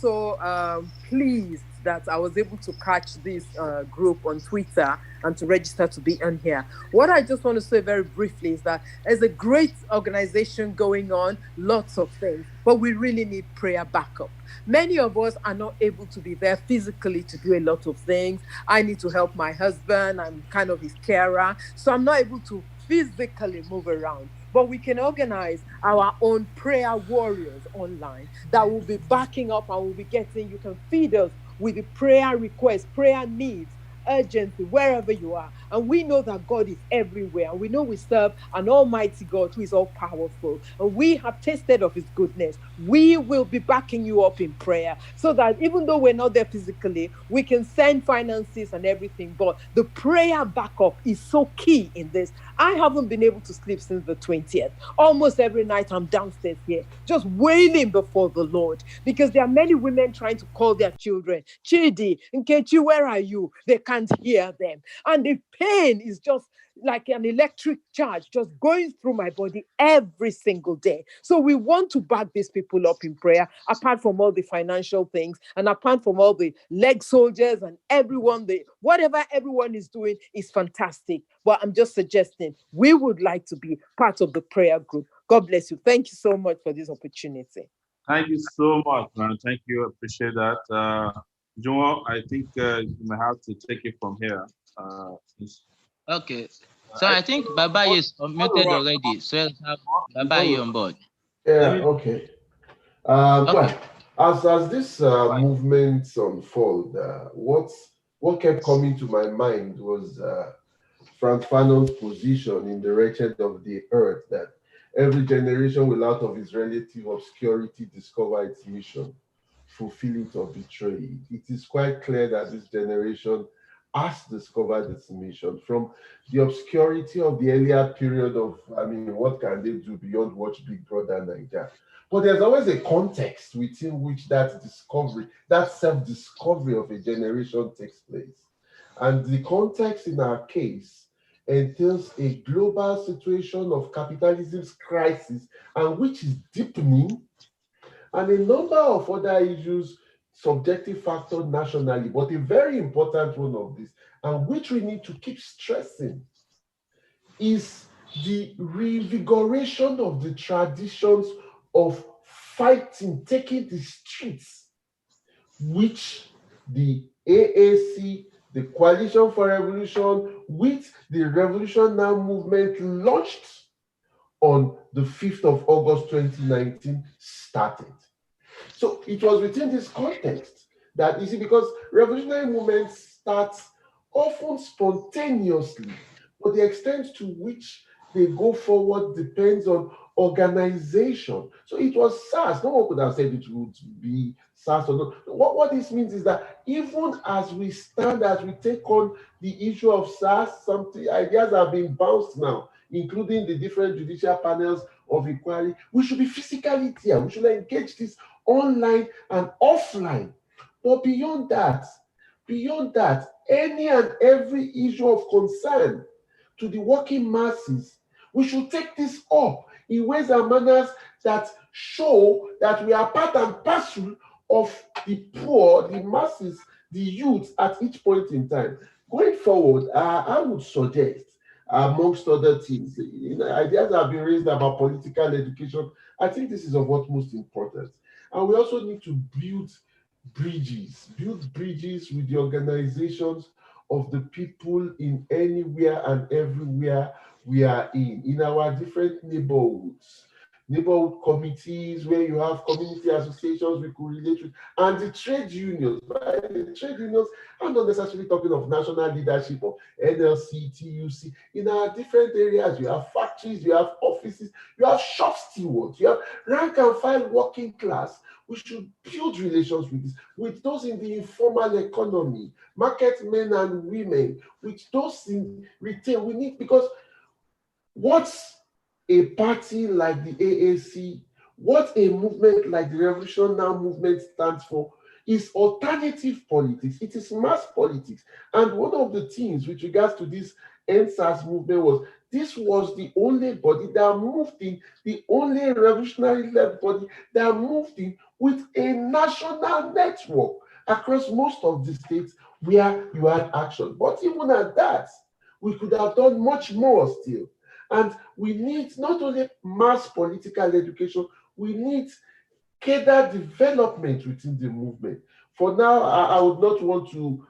Speaker 18: so pleased that I was able to catch this group on Twitter and to register to be on here. What I just want to say very briefly is that there's a great organization going on, lots of things, but we really need prayer backup. Many of us are not able to be there physically to do a lot of things. I need to help my husband. I'm kind of his carer, so I'm not able to physically move around. But we can organize our own prayer warriors online that will be backing up and will be getting, you can feed us with the prayer requests, prayer needs, urgency, wherever you are. And we know that God is everywhere. And we know we serve an almighty God who is all powerful. And we have tasted of his goodness. We will be backing you up in prayer so that even though we're not there physically, we can send finances and everything. But the prayer backup is so key in this. I haven't been able to sleep since the 20th. Almost every night I'm downstairs here, just wailing before the Lord, because there are many women trying to call their children. Chidi, Nkechi, where are you? They can't hear them. And the pain is just like an electric charge just going through my body every single day. So we want to back these people up in prayer, apart from all the financial things and apart from all the leg soldiers and everyone, whatever everyone is doing is fantastic. But I'm just suggesting we would like to be part of the prayer group. God bless you. Thank you so much for this opportunity.
Speaker 2: Thank you so much, man. Thank you. Appreciate that. Jomo, I think you may have to take it from here.
Speaker 6: Okay. So I think Baba is unmuted already. So let's have Baba on board.
Speaker 19: Yeah, okay. Well, as this movement unfold, what kept coming to my mind was Franz Fanon's position in The Wretched of the Earth, that every generation will out of its relative obscurity discover its mission, fulfill it or betray it. It is quite clear that this generation has discovered its mission from the obscurity of the earlier period of, what can they do beyond watch Big Brother Naija? But there's always a context within which that discovery, that self-discovery of a generation takes place. And the context in our case entails a global situation of capitalism's crisis, and which is deepening, and a number of other issues, subjective factors nationally, but a very important one of this, and which we need to keep stressing, is the reinvigoration of the traditions of fighting, taking the streets, which the AAC, the Coalition for Revolution, with the Revolution Now movement launched on the 5th of August 2019 started. So it was within this context that, you see, because revolutionary movements start often spontaneously, but the extent to which they go forward depends on organization. So it was SARS. No one could have said it would be SARS or not. What this means is that even as we stand, as we take on the issue of SARS, some ideas have been bounced now, including the different judicial panels of inquiry. We should be physically there. We should engage this online and offline. But beyond that, any and every issue of concern to the working masses, we should take this up in ways and manners that show that we are part and parcel of the poor, the masses, the youth at each point in time. Going forward, I would suggest, amongst other things, ideas have been raised about political education. I think this is of utmost importance. And we also need to build bridges with the organizations of the people in anywhere and everywhere we are in our different neighborhoods committees, where you have community associations we could relate with, and the trade unions. Right? The trade unions, I'm not necessarily talking of national leadership or NLC, TUC. In our different areas, you have factories, you have offices, you have shop stewards, you have rank and file working class. We should build relations with those in the informal economy, market men and women, with those in retail. We need, because what's a party like the AAC, what a movement like the Revolution Now movement stands for, is alternative politics. It is mass politics. And one of the things with regards to this ENDSARS movement was, this was the only body that moved in, the only revolutionary led body that moved in with a national network. across most of the states where you had action. But even at that, we could have done much more still. And we need not only mass political education, we need cadre development within the movement. For now, I would not want to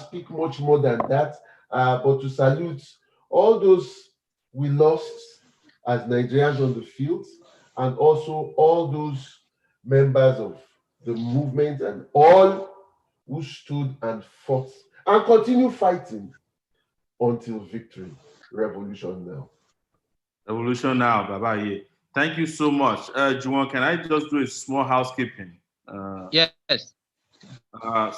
Speaker 19: speak much more than that, but to salute all those we lost as Nigerians on the field, and also all those members of the movement and all who stood and fought and continue fighting until victory. Revolution now.
Speaker 2: Revolution now, Baba. Thank you so much. Juwon, can I just do a small housekeeping?
Speaker 6: Yes.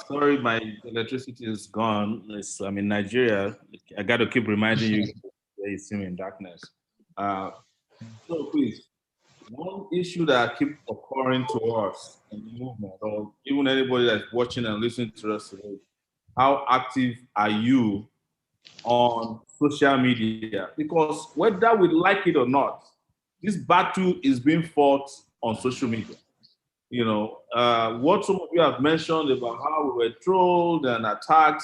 Speaker 2: Sorry, my electricity is gone. I'm in Nigeria. I got to keep reminding you that you see me in darkness. So please, one issue that keeps occurring to us in the movement, or even anybody that's watching and listening to us today, how active are you on social media? Because whether we like it or not, this battle is being fought on social media. You know, what some of you have mentioned about how we were trolled and attacked,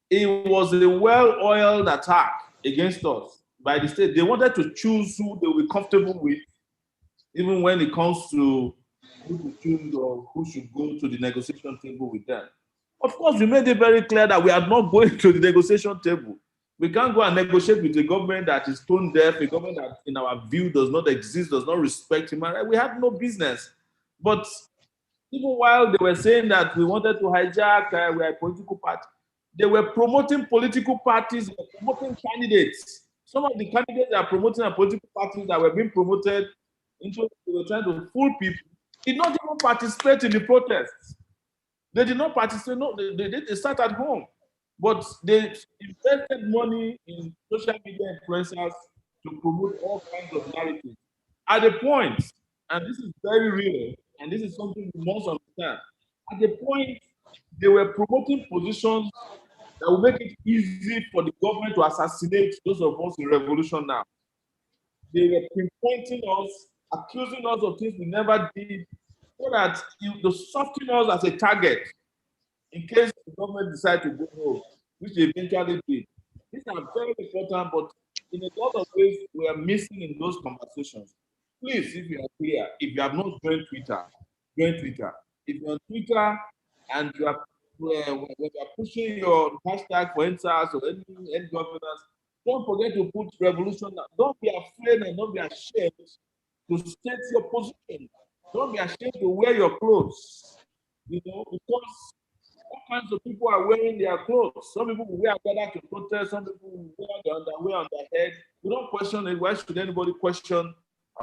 Speaker 2: it was a well-oiled attack against us by the state. They wanted to choose who they will be comfortable with, even when it comes to who to choose or who should go to the negotiation table with them. Of course, we made it very clear that we are not going to the negotiation table. We can't go and negotiate with a government that is tone deaf, a government that, in our view, does not exist, does not respect human rights. We have no business. But even while they were saying that we wanted to hijack, we are a political party, they were promoting political parties, promoting candidates. Some of the candidates that are promoting are political parties that were being promoted into, they were trying to fool people, did not even participate in the protests. They did not participate, no, they sat at home. But they invested money in social media influencers to promote all kinds of narratives. At the point, and this is very real, and this is something we must understand, at the point they were promoting positions that will make it easy for the government to assassinate those of us in revolution now. They were pinpointing us, accusing us of things we never did, so that to soften us as a target in case the government decide to go home, which they eventually did. These are very important, but in a lot of ways, we are missing in those conversations. Please, if you are here, if you have not joined Twitter, join Twitter. If you're on Twitter and you are when you are pushing your hashtag for ENDSARS or any governance, don't forget to put revolution. Don't be afraid and don't be ashamed to state your position. Don't be ashamed to wear your clothes. You know, because all kinds of people are wearing their clothes. Some people will wear Agbada to protest. Some people will wear the underwear on their head. We don't question it. Why should anybody question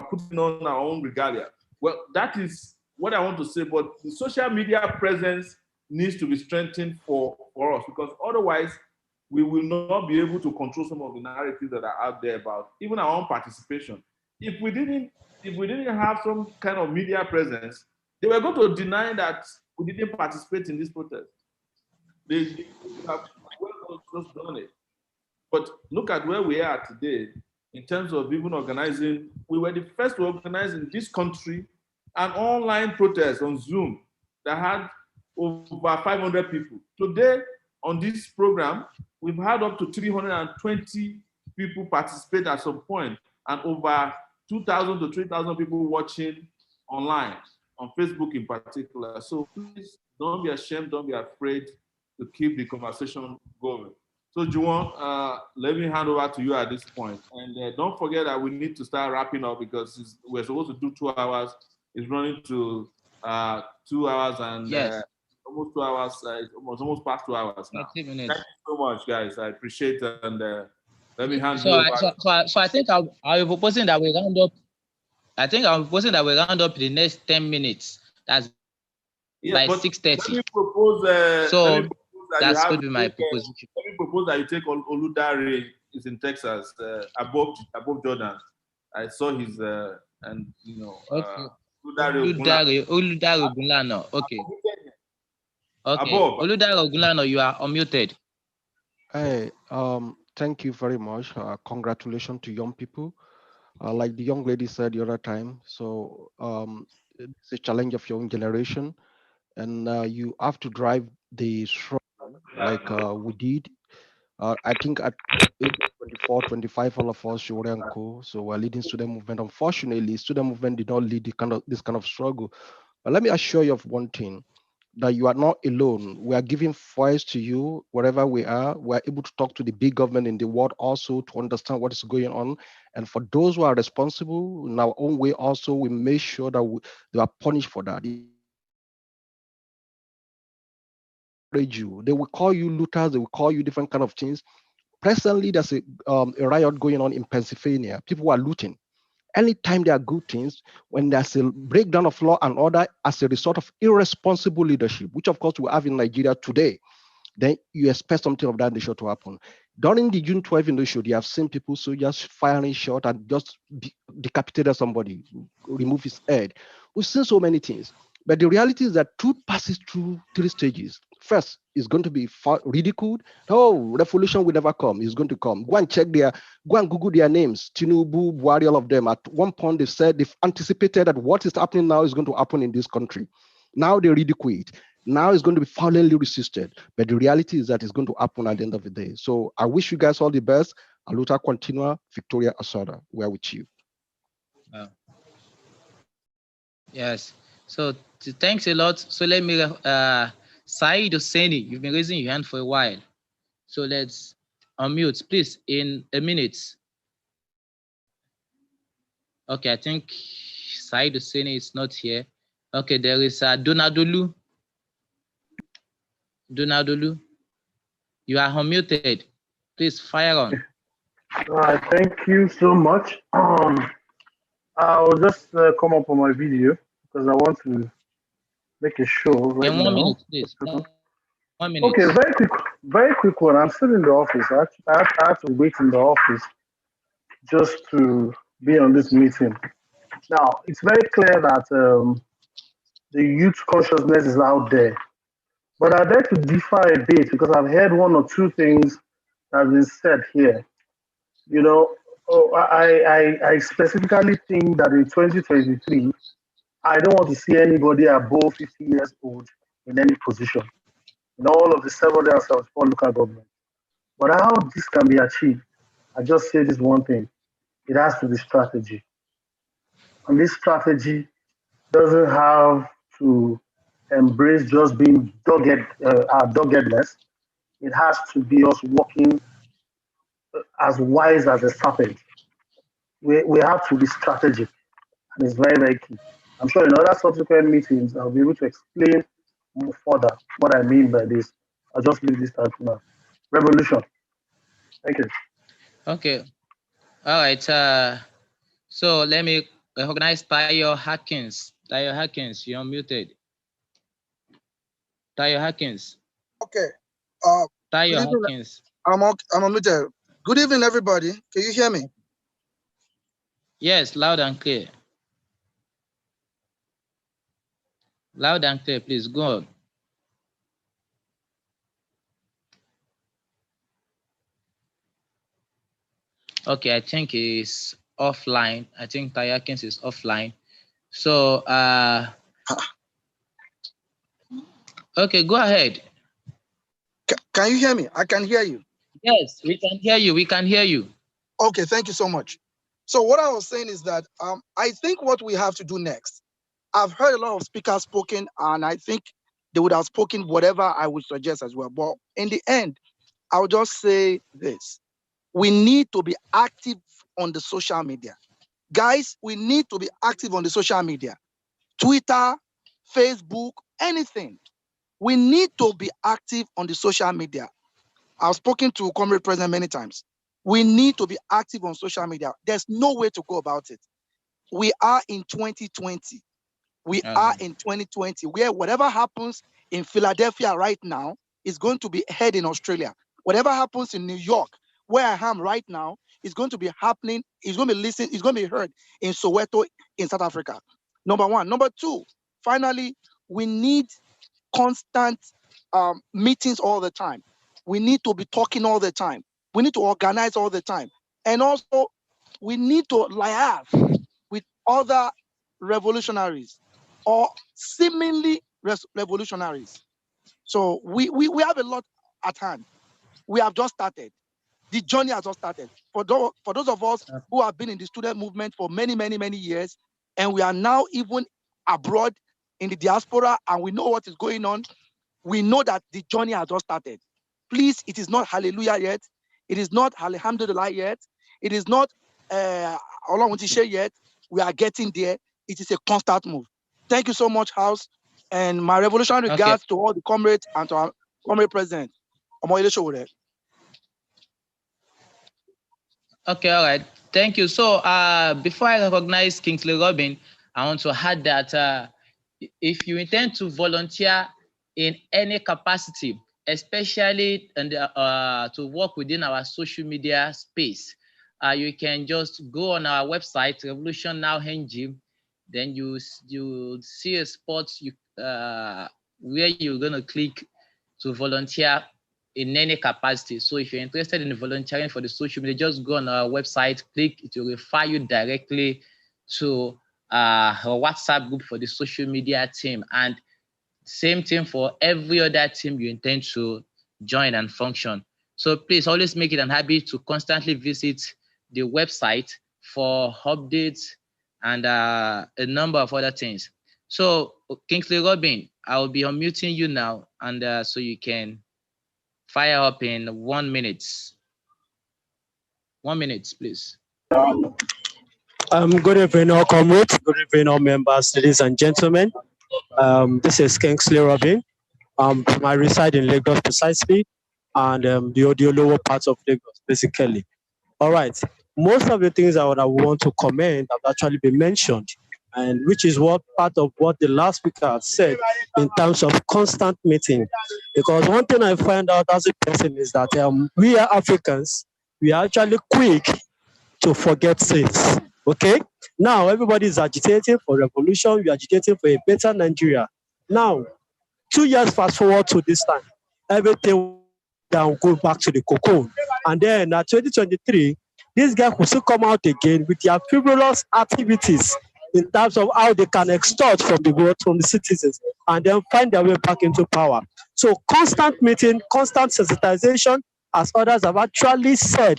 Speaker 2: putting on our own regalia? Well, that is what I want to say. But the social media presence needs to be strengthened for us, because otherwise we will not be able to control some of the narratives that are out there about even our own participation. If we didn't have some kind of media presence, they were going to deny that we didn't participate in this protest. They have just done it. But look at where we are today in terms of even organizing. We were the first to organize in this country an online protest on Zoom that had over 500 people. Today, on this program, we've had up to 320 people participate at some point, and over 2,000 to 3,000 people watching online, on Facebook in particular. So please don't be ashamed, don't be afraid to keep the conversation going. So Juwon, let me hand over to you at this point. And don't forget that we need to start wrapping up, because we're supposed to do 2 hours. It's running to 2 hours and almost 2 hours. It's almost past 2 hours now. Thank you so much, guys. I appreciate it. And let me hand you over.
Speaker 6: So I think I'll be proposing that we round up. I think I'm proposing that we round up in the next 10 minutes. That's by 6:30.
Speaker 2: Let me propose.
Speaker 6: So that's going to be my proposition.
Speaker 2: Let me propose that you take Oludare. He's in Texas, above Jordan. I saw his and you know.
Speaker 6: Okay. Oludare Ogunlana. Okay. Okay. Oludare Ogunlana, you are unmuted.
Speaker 20: Hey, thank you very much. Congratulations to young people. Like the young lady said the other time, so it's a challenge of your own generation, and you have to drive the struggle like we did. I think at age 24, 25, all of us, Sowore and Co. So we're leading student movement. Unfortunately, student movement did not lead this kind of struggle. But let me assure you of one thing, that you are not alone. We are giving voice to you wherever we are. We are able to talk to the big government in the world also to understand what is going on. And for those who are responsible in our own way also, we make sure that they are punished for that. They will call you looters, they will call you different kind of things. Presently, there's a riot going on in Pennsylvania. People are looting. Anytime there are good things, when there's a breakdown of law and order as a result of irresponsible leadership, which of course we have in Nigeria today, then you expect something of that nature to happen. During the June 12 initiative, you have seen people soldiers firing shot and just decapitated somebody, remove his head. We've seen so many things. But the reality is that truth passes through three stages. First, it's going to be ridiculed. Oh, revolution will never come. It's going to come. Go and go and Google their names. Tinubu, Buhari, all of them. At one point, they said they've anticipated that what is happening now is going to happen in this country. Now they ridicule it. Now it's going to be violently resisted. But the reality is that it's going to happen at the end of the day. So I wish you guys all the best. Aluta continua, Victoria Asada. We're with you.
Speaker 6: Yes. So thanks a lot. So let me, Said Hosseini, you've been raising your hand for a while. So let's unmute, please, in a minute. Okay, I think Said Hosseini is not here. Okay, there is Donadolu. Donadolu, you are unmuted. Please fire on.
Speaker 21: Thank you so much. I'll just come up on my video because I want to make a show right
Speaker 6: in 1
Speaker 21: now.
Speaker 6: minute, please. 1 minute.
Speaker 21: Okay, very quick one. I'm still in the office. I have to wait in the office just to be on this meeting. Now, it's very clear that the youth consciousness is out there. But I'd like to differ a bit because I've heard one or two things that have been said here. You know, I specifically think that in 2023, I don't want to see anybody above 50 years old in any position in all of the 774 local governments. But how this can be achieved, I just say this one thing: it has to be strategy, and this strategy doesn't have to embrace just being doggedness. It has to be us working as wise as a serpent. We have to be strategic, and it's very, very key. I'm sure in other subsequent meetings, I'll be able to explain more further what I mean by this. I'll just leave this time for now. Revolution. Thank you.
Speaker 6: Okay. All right. So let me recognize Tayo Hackins. Tayo Hackins, you're muted. Tayo Hackins.
Speaker 22: Okay.
Speaker 6: Tayo Hackins.
Speaker 22: I'm unmuted. Good evening, everybody. Can you hear me?
Speaker 6: Yes, loud and clear. Loud and clear, please go on. Okay, I think he's offline. I think Tayo Hackins is offline. So, okay, go ahead.
Speaker 22: Can you hear me? I can hear you.
Speaker 6: Yes, we can hear you. We can hear you.
Speaker 22: Okay, thank you so much. So what I was saying is that I think what we have to do next, I've heard a lot of speakers spoken, and I think they would have spoken whatever I would suggest as well. But in the end, I'll just say this. We need to be active on the social media. Guys, we need to be active on the social media. Twitter, Facebook, anything. We need to be active on the social media. I've spoken to Comrade President many times. We need to be active on social media. There's no way to go about it. We are in 2020. We are in 2020, where whatever happens in Philadelphia right now is going to be heard in Australia. Whatever happens in New York, where I am right now, is going to be happening, it's going to be listened, it's going to be heard in Soweto in South Africa. Number one. Number two, finally, we need constant meetings all the time. We need to be talking all the time. We need to organize all the time. And also, we need to liaise with other revolutionaries or seemingly revolutionaries. So we have a lot at hand. We have just started. The journey has just started. For those of us who have been in the student movement for many, many, many years, and we are now even abroad in the diaspora, and we know what is going on, we know that the journey has just started. Please, it is not hallelujah yet. It is not alhamdulillah yet. It is not Allah want to share yet. We are getting there. It is a constant move. Thank you so much, House. And my revolutionary regards to all the comrades and to our comrade president.
Speaker 6: Okay, all right. Thank you. So before I recognize Kingsley Robin, I want to add that if you intend to volunteer in any capacity, especially to work within our social media space, you can just go on our website, Revolution Now NG. Then you see a spot where you're going to click to volunteer in any capacity. So if you're interested in volunteering for the social media, just go on our website, click, it will refer you directly to our WhatsApp group for the social media team. And same thing for every other team you intend to join and function. So please always make it an habit to constantly visit the website for updates and a number of other things. So Kingsley Robin, I'll be unmuting you now, and so you can fire up in 1 minute. 1 minute, please.
Speaker 3: Good evening, all comrades. Good evening, all members, ladies and gentlemen. This is Kingsley Robin. I reside in Lagos precisely, and the lower part of Lagos, basically. All right. Most of the things I would want to comment have actually been mentioned, and which is what part of what the last speaker had said in terms of constant meeting. Because one thing I find out as a person is that we are Africans, we are actually quick to forget things. Okay? Now everybody is agitating for revolution, we are agitating for a better Nigeria. Now, 2 years fast forward to this time, everything down, go back to the cocoon. And then at 2023, these guys will still come out again with their frivolous activities in terms of how they can extort from the world, from the citizens, and then find their way back into power. So constant meeting, constant sensitization, as others have actually said,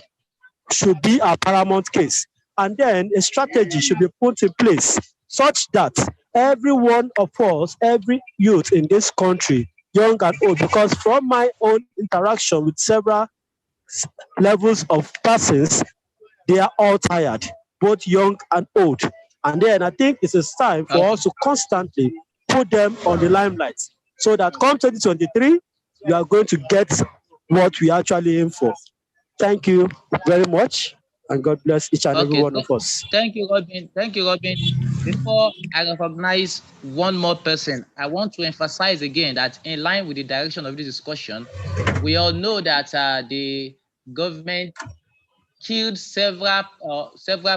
Speaker 3: should be a paramount case. And then a strategy should be put in place such that every one of us, every youth in this country, young and old, because from my own interaction with several levels of persons, they are all tired, both young and old. And then I think it is time for us to constantly put them on the limelight so that come 2023, we are going to get what we actually aim for. Thank you very much, and God bless each and every one of us.
Speaker 6: Thank you, Robin. Thank you, Robin. Before I recognize one more person, I want to emphasize again that in line with the direction of this discussion, we all know that the government killed several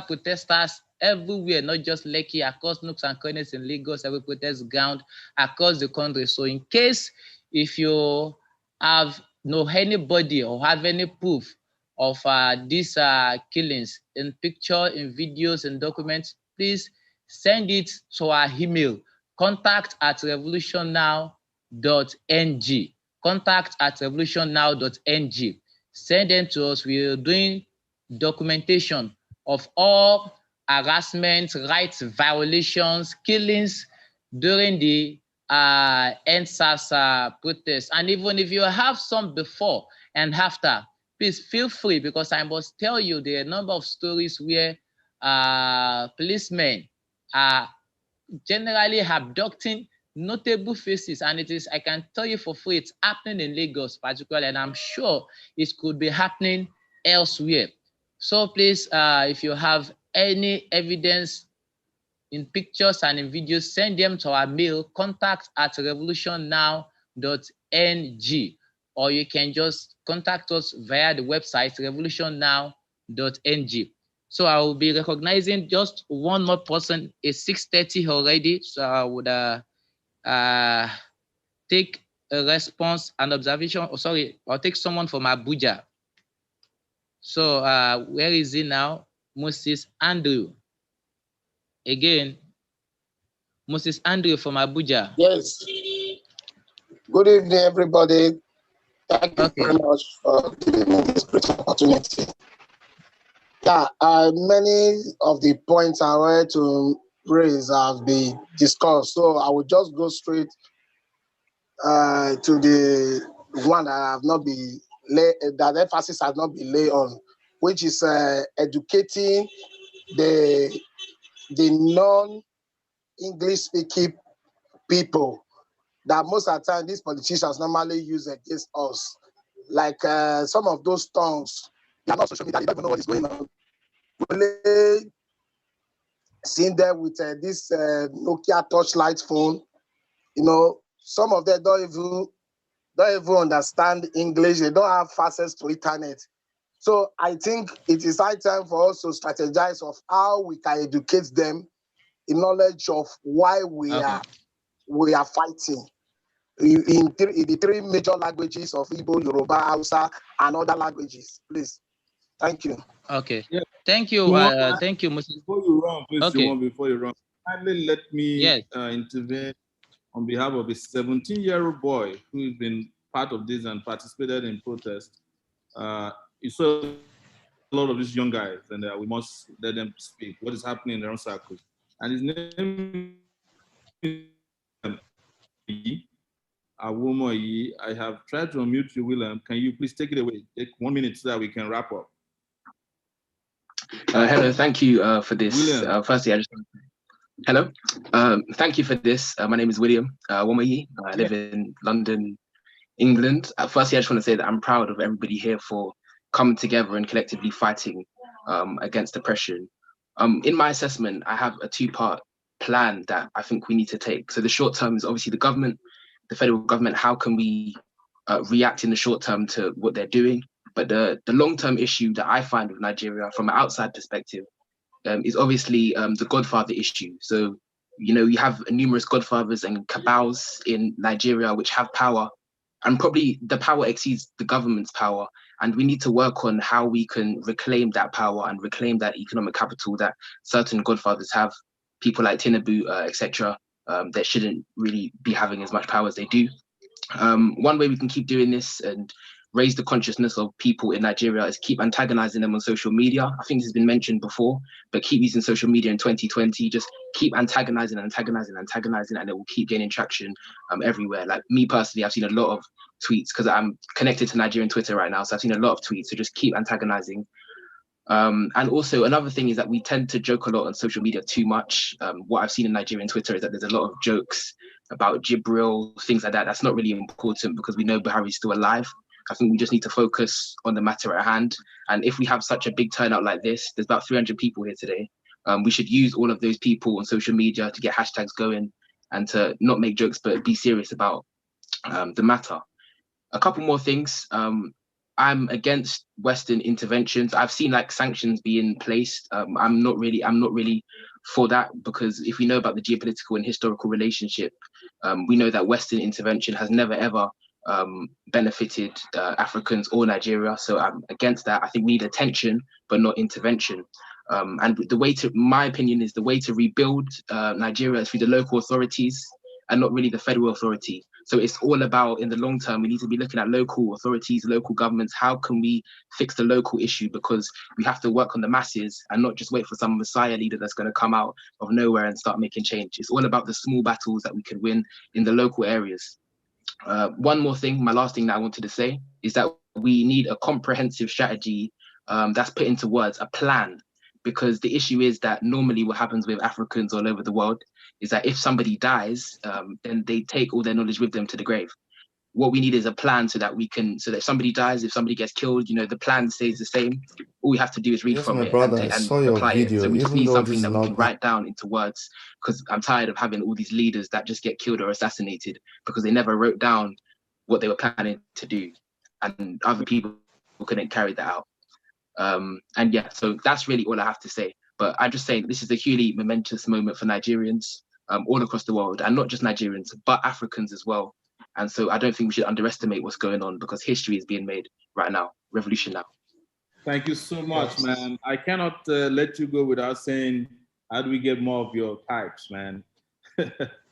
Speaker 6: protesters everywhere, not just Lekki, across nooks and corners in Lagos, every protest ground across the country. So in case if you know anybody or have any proof of these killings in picture, in videos, and documents, please send it to our email, contact@revolutionnow.ng, contact@revolutionnow.ng. Send them to us. We are doing documentation of all harassment, rights violations, killings during the ENDSARS protests. And even if you have some before and after, please feel free, because I must tell you there are a number of stories where policemen are generally abducting notable faces, and it is, I can tell you for free, it's happening in Lagos particularly, and I'm sure it could be happening elsewhere. So please, if you have any evidence in pictures and in videos, send them to our mail, contact@revolutionnow.ng, or you can just contact us via the website, revolutionnow.ng. So I will be recognizing just one more person. It's 6:30 already, so I would take a response and observation. Oh, sorry, I'll take someone from Abuja. So where is he now? Moses Andrew. Again, Moses Andrew from Abuja.
Speaker 1: Yes. Good evening, everybody. Thank you very much for giving me this great opportunity. Yeah, many of the points I wanted to raise have been discussed, so I will just go straight to the one that have not been that emphasis has not been laid on, which is educating the non-English speaking people that most of the time these politicians normally use against us. Like some of those tongues, they are not social media, they don't even know what is going on. Really seeing them with this Nokia touchlight phone, you know, some of them don't even understand English, they don't have access to internet. So I think it is high time for us to strategize of how we can educate them in knowledge of why we are fighting. In the three major languages of Igbo, Yoruba, Hausa, and other languages, please. Thank you.
Speaker 6: Okay. Yeah. Thank you. Thank you, Mr.
Speaker 2: Before you run, please,
Speaker 6: Okay.
Speaker 2: Before you run, kindly let me intervene on behalf of a 17-year-old boy who has been part of this and participated in protest. You saw a lot of these young guys, and we must let them speak. What is happening in their own circles? And his name is Awomoyi. I have tried to unmute you, William. Can you please take it away? Take 1 minute so that we can wrap up.
Speaker 4: Hello, thank you for this. Firstly, I just hello. Thank you for this. My name is William Awomoyi. I live in London, England. Firstly, I just want to say that I'm proud of everybody here for coming together and collectively fighting against oppression. In my assessment, I have a two-part plan that I think we need to take. So the short term is obviously the government, the federal government. How can we react in the short term to what they're doing? But the long-term issue that I find with Nigeria from an outside perspective is obviously the godfather issue. So, you know, you have numerous godfathers and cabals in Nigeria which have power, and probably the power exceeds the government's power. And we need to work on how we can reclaim that power and reclaim that economic capital that certain godfathers have, people like Tinubu, etc., that shouldn't really be having as much power as they do. One way we can keep doing this and raise the consciousness of people in Nigeria is keep antagonizing them on social media. I think this has been mentioned before, but keep using social media in 2020. Just keep antagonizing, and it will keep gaining traction everywhere. Like me personally, I've seen a lot of tweets because I'm connected to Nigerian Twitter right now. So I've seen a lot of tweets. So just keep antagonizing. And also another thing is that we tend to joke a lot on social media too much. What I've seen in Nigerian Twitter is that there's a lot of jokes about Jibril, things like that. That's not really important because we know Buhari's still alive. I think we just need to focus on the matter at hand. And if we have such a big turnout like this, there's about 300 people here today. We should use all of those people on social media to get hashtags going and to not make jokes, but be serious about the matter. A couple more things. I'm against Western interventions. I've seen like sanctions being placed. I'm not really for that, because if we know about the geopolitical and historical relationship, we know that Western intervention has never ever benefited Africans or Nigeria. So I'm against that. I think we need attention, but not intervention. And the way to, my opinion, is the way to rebuild Nigeria is through the local authorities and not really the federal authority. So it's all about, in the long term, we need to be looking at local authorities, local governments. How can we fix the local issue? Because we have to work on the masses and not just wait for some messiah leader that's going to come out of nowhere and start making change. It's all about the small battles that we can win in the local areas. One more thing, my last thing that I wanted to say is that we need a comprehensive strategy that's put into words, a plan. Because the issue is that normally what happens with Africans all over the world is that if somebody dies, then they take all their knowledge with them to the grave. What we need is a plan so that we can, so that if somebody dies, if somebody gets killed, you know, the plan stays the same. All we have to do is read
Speaker 5: Yes,
Speaker 4: from
Speaker 5: my
Speaker 4: it
Speaker 5: brother,
Speaker 4: and
Speaker 5: I saw your
Speaker 4: apply
Speaker 5: video,
Speaker 4: it. So we just
Speaker 5: even
Speaker 4: need
Speaker 5: though
Speaker 4: something
Speaker 5: this
Speaker 4: that
Speaker 5: is
Speaker 4: we
Speaker 5: not
Speaker 4: can write down into words, because I'm tired of having all these leaders that just get killed or assassinated because they never wrote down what they were planning to do, and other people couldn't carry that out. And yeah, so that's really all I have to say. But I'm just saying this is a hugely momentous moment for Nigerians all across the world, and not just Nigerians, but Africans as well. And so I don't think we should underestimate what's going on, because history is being made right now, revolution now.
Speaker 2: Thank you so much, man. I cannot let you go without saying, how do we get more of your types, man?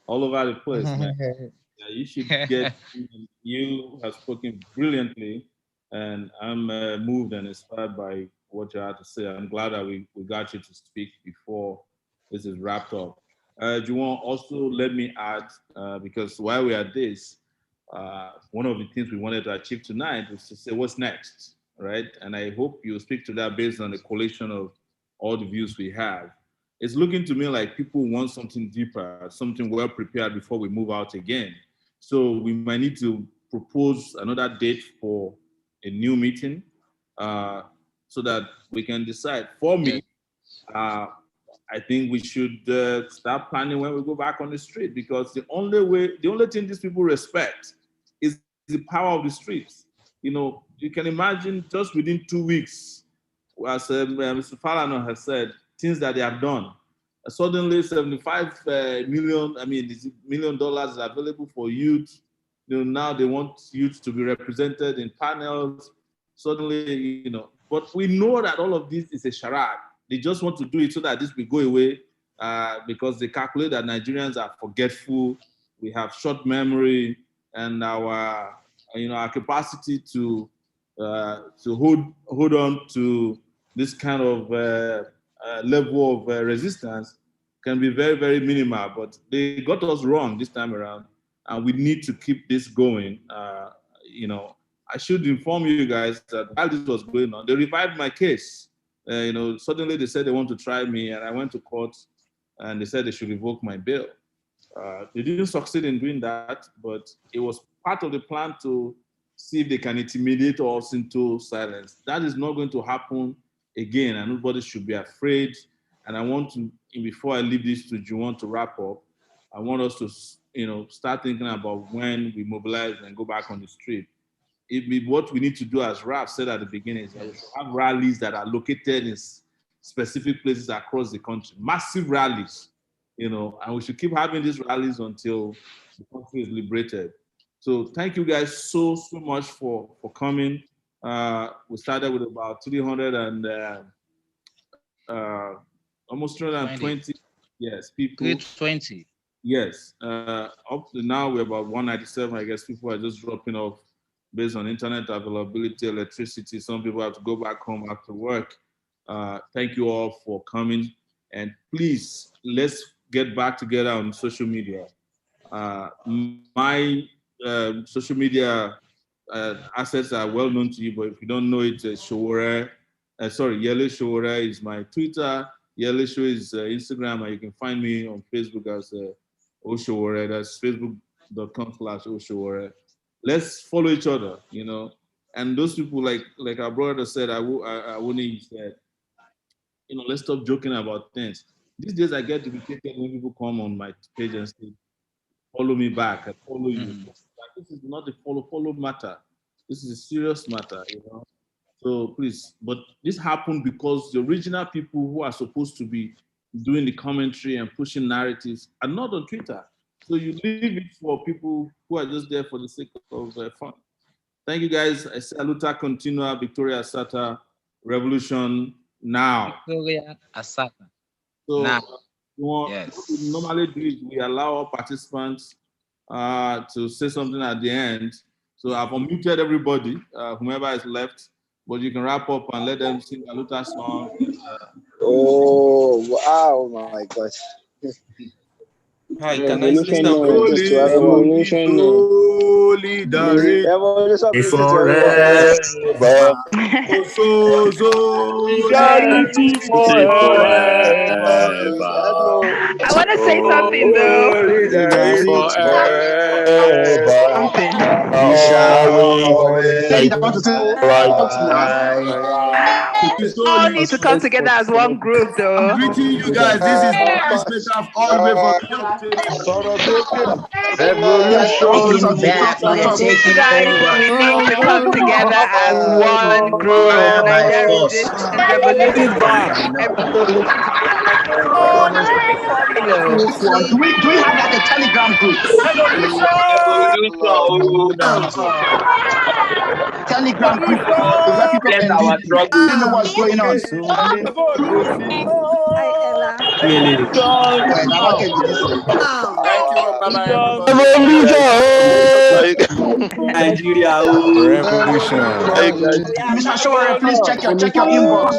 Speaker 2: All over the place, man. Yeah, you should get. You have spoken brilliantly, and I'm moved and inspired by what you had to say. I'm glad that we got you to speak before this is wrapped up. Juwon, also let me add, because while we are at this, one of the things we wanted to achieve tonight was to say what's next, right? And I hope you speak to that based on the collation of all the views we have. It's looking to me like people want something deeper, something well prepared before we move out again. So we might need to propose another date for a new meeting so that we can decide. For me, I think we should start planning when we go back on the street, because the only thing these people respect is the power of the streets. You know, you can imagine just within 2 weeks, as Mr. Falana has said, things that they have done. Suddenly, $75 million is available for youth. You know, now they want youth to be represented in panels. Suddenly, you know, but we know that all of this is a charade. They just want to do it so that this will go away because they calculate that Nigerians are forgetful, we have short memory, and our capacity to hold on to this kind of level of resistance can be very, very minimal. But they got us wrong this time around, and we need to keep this going. I should inform you guys that while this was going on, they revived my case. Suddenly they said they want to try me, and I went to court, and they said they should revoke my bail. They didn't succeed in doing that, but it was part of the plan to see if they can intimidate us into silence. That is not going to happen again, and nobody should be afraid. And I want to, before I leave this to Juwon to wrap up, I want us to, start thinking about when we mobilize and go back on the street. What we need to do, as Raf said at the beginning, is that we have rallies that are located in specific places across the country, massive rallies, and we should keep having these rallies until the country is liberated. So thank you guys so much for coming. We started with about 300 and almost 320 people.
Speaker 6: 320.
Speaker 2: Yes. Up to now, we're about 197. I guess people are just dropping off based on internet availability, electricity. Some people have to go back home after work. Thank you all for coming. And please, let's get back together on social media. My social media assets are well known to you, but if you don't know it, Sowore, Yele Sowore is my Twitter. Yele Show is Instagram, and you can find me on Facebook as Osowore. That's facebook.com/Osowore. Let's follow each other, And those people, like our brother said, Awuni said, let's stop joking about things. These days, I get irritated when people come on my page and say, follow me back, I follow you. This is not a follow matter. This is a serious matter, So please, but this happened because the original people who are supposed to be doing the commentary and pushing narratives are not on Twitter. So you leave it for people who are just there for the sake of fun. Thank you, guys. I saluta continua, Victoria Asata, revolution now.
Speaker 6: Victoria Asata.
Speaker 2: So
Speaker 6: now.
Speaker 2: What we normally do is we allow our participants to say something at the end. So I've unmuted everybody, whomever is left, but you can wrap up and let them sing a Luther song.
Speaker 5: Oh, wow, my gosh.
Speaker 7: Hi, can I say something?
Speaker 5: Legality forever.
Speaker 16: I want to say something though. We all need to come together as one group though.
Speaker 7: I'm greeting you guys. This is the peacemaker all the way from New York
Speaker 16: City. Guys, we need to come together as one group. Nigeria resist the revolution.
Speaker 5: Do we have like a Telegram group? Telegram group where people can know what's going on.
Speaker 7: Thank you. Bye-bye.
Speaker 8: Nigeria.
Speaker 9: Revolution.
Speaker 5: Mr. Sowore, please check your inbox.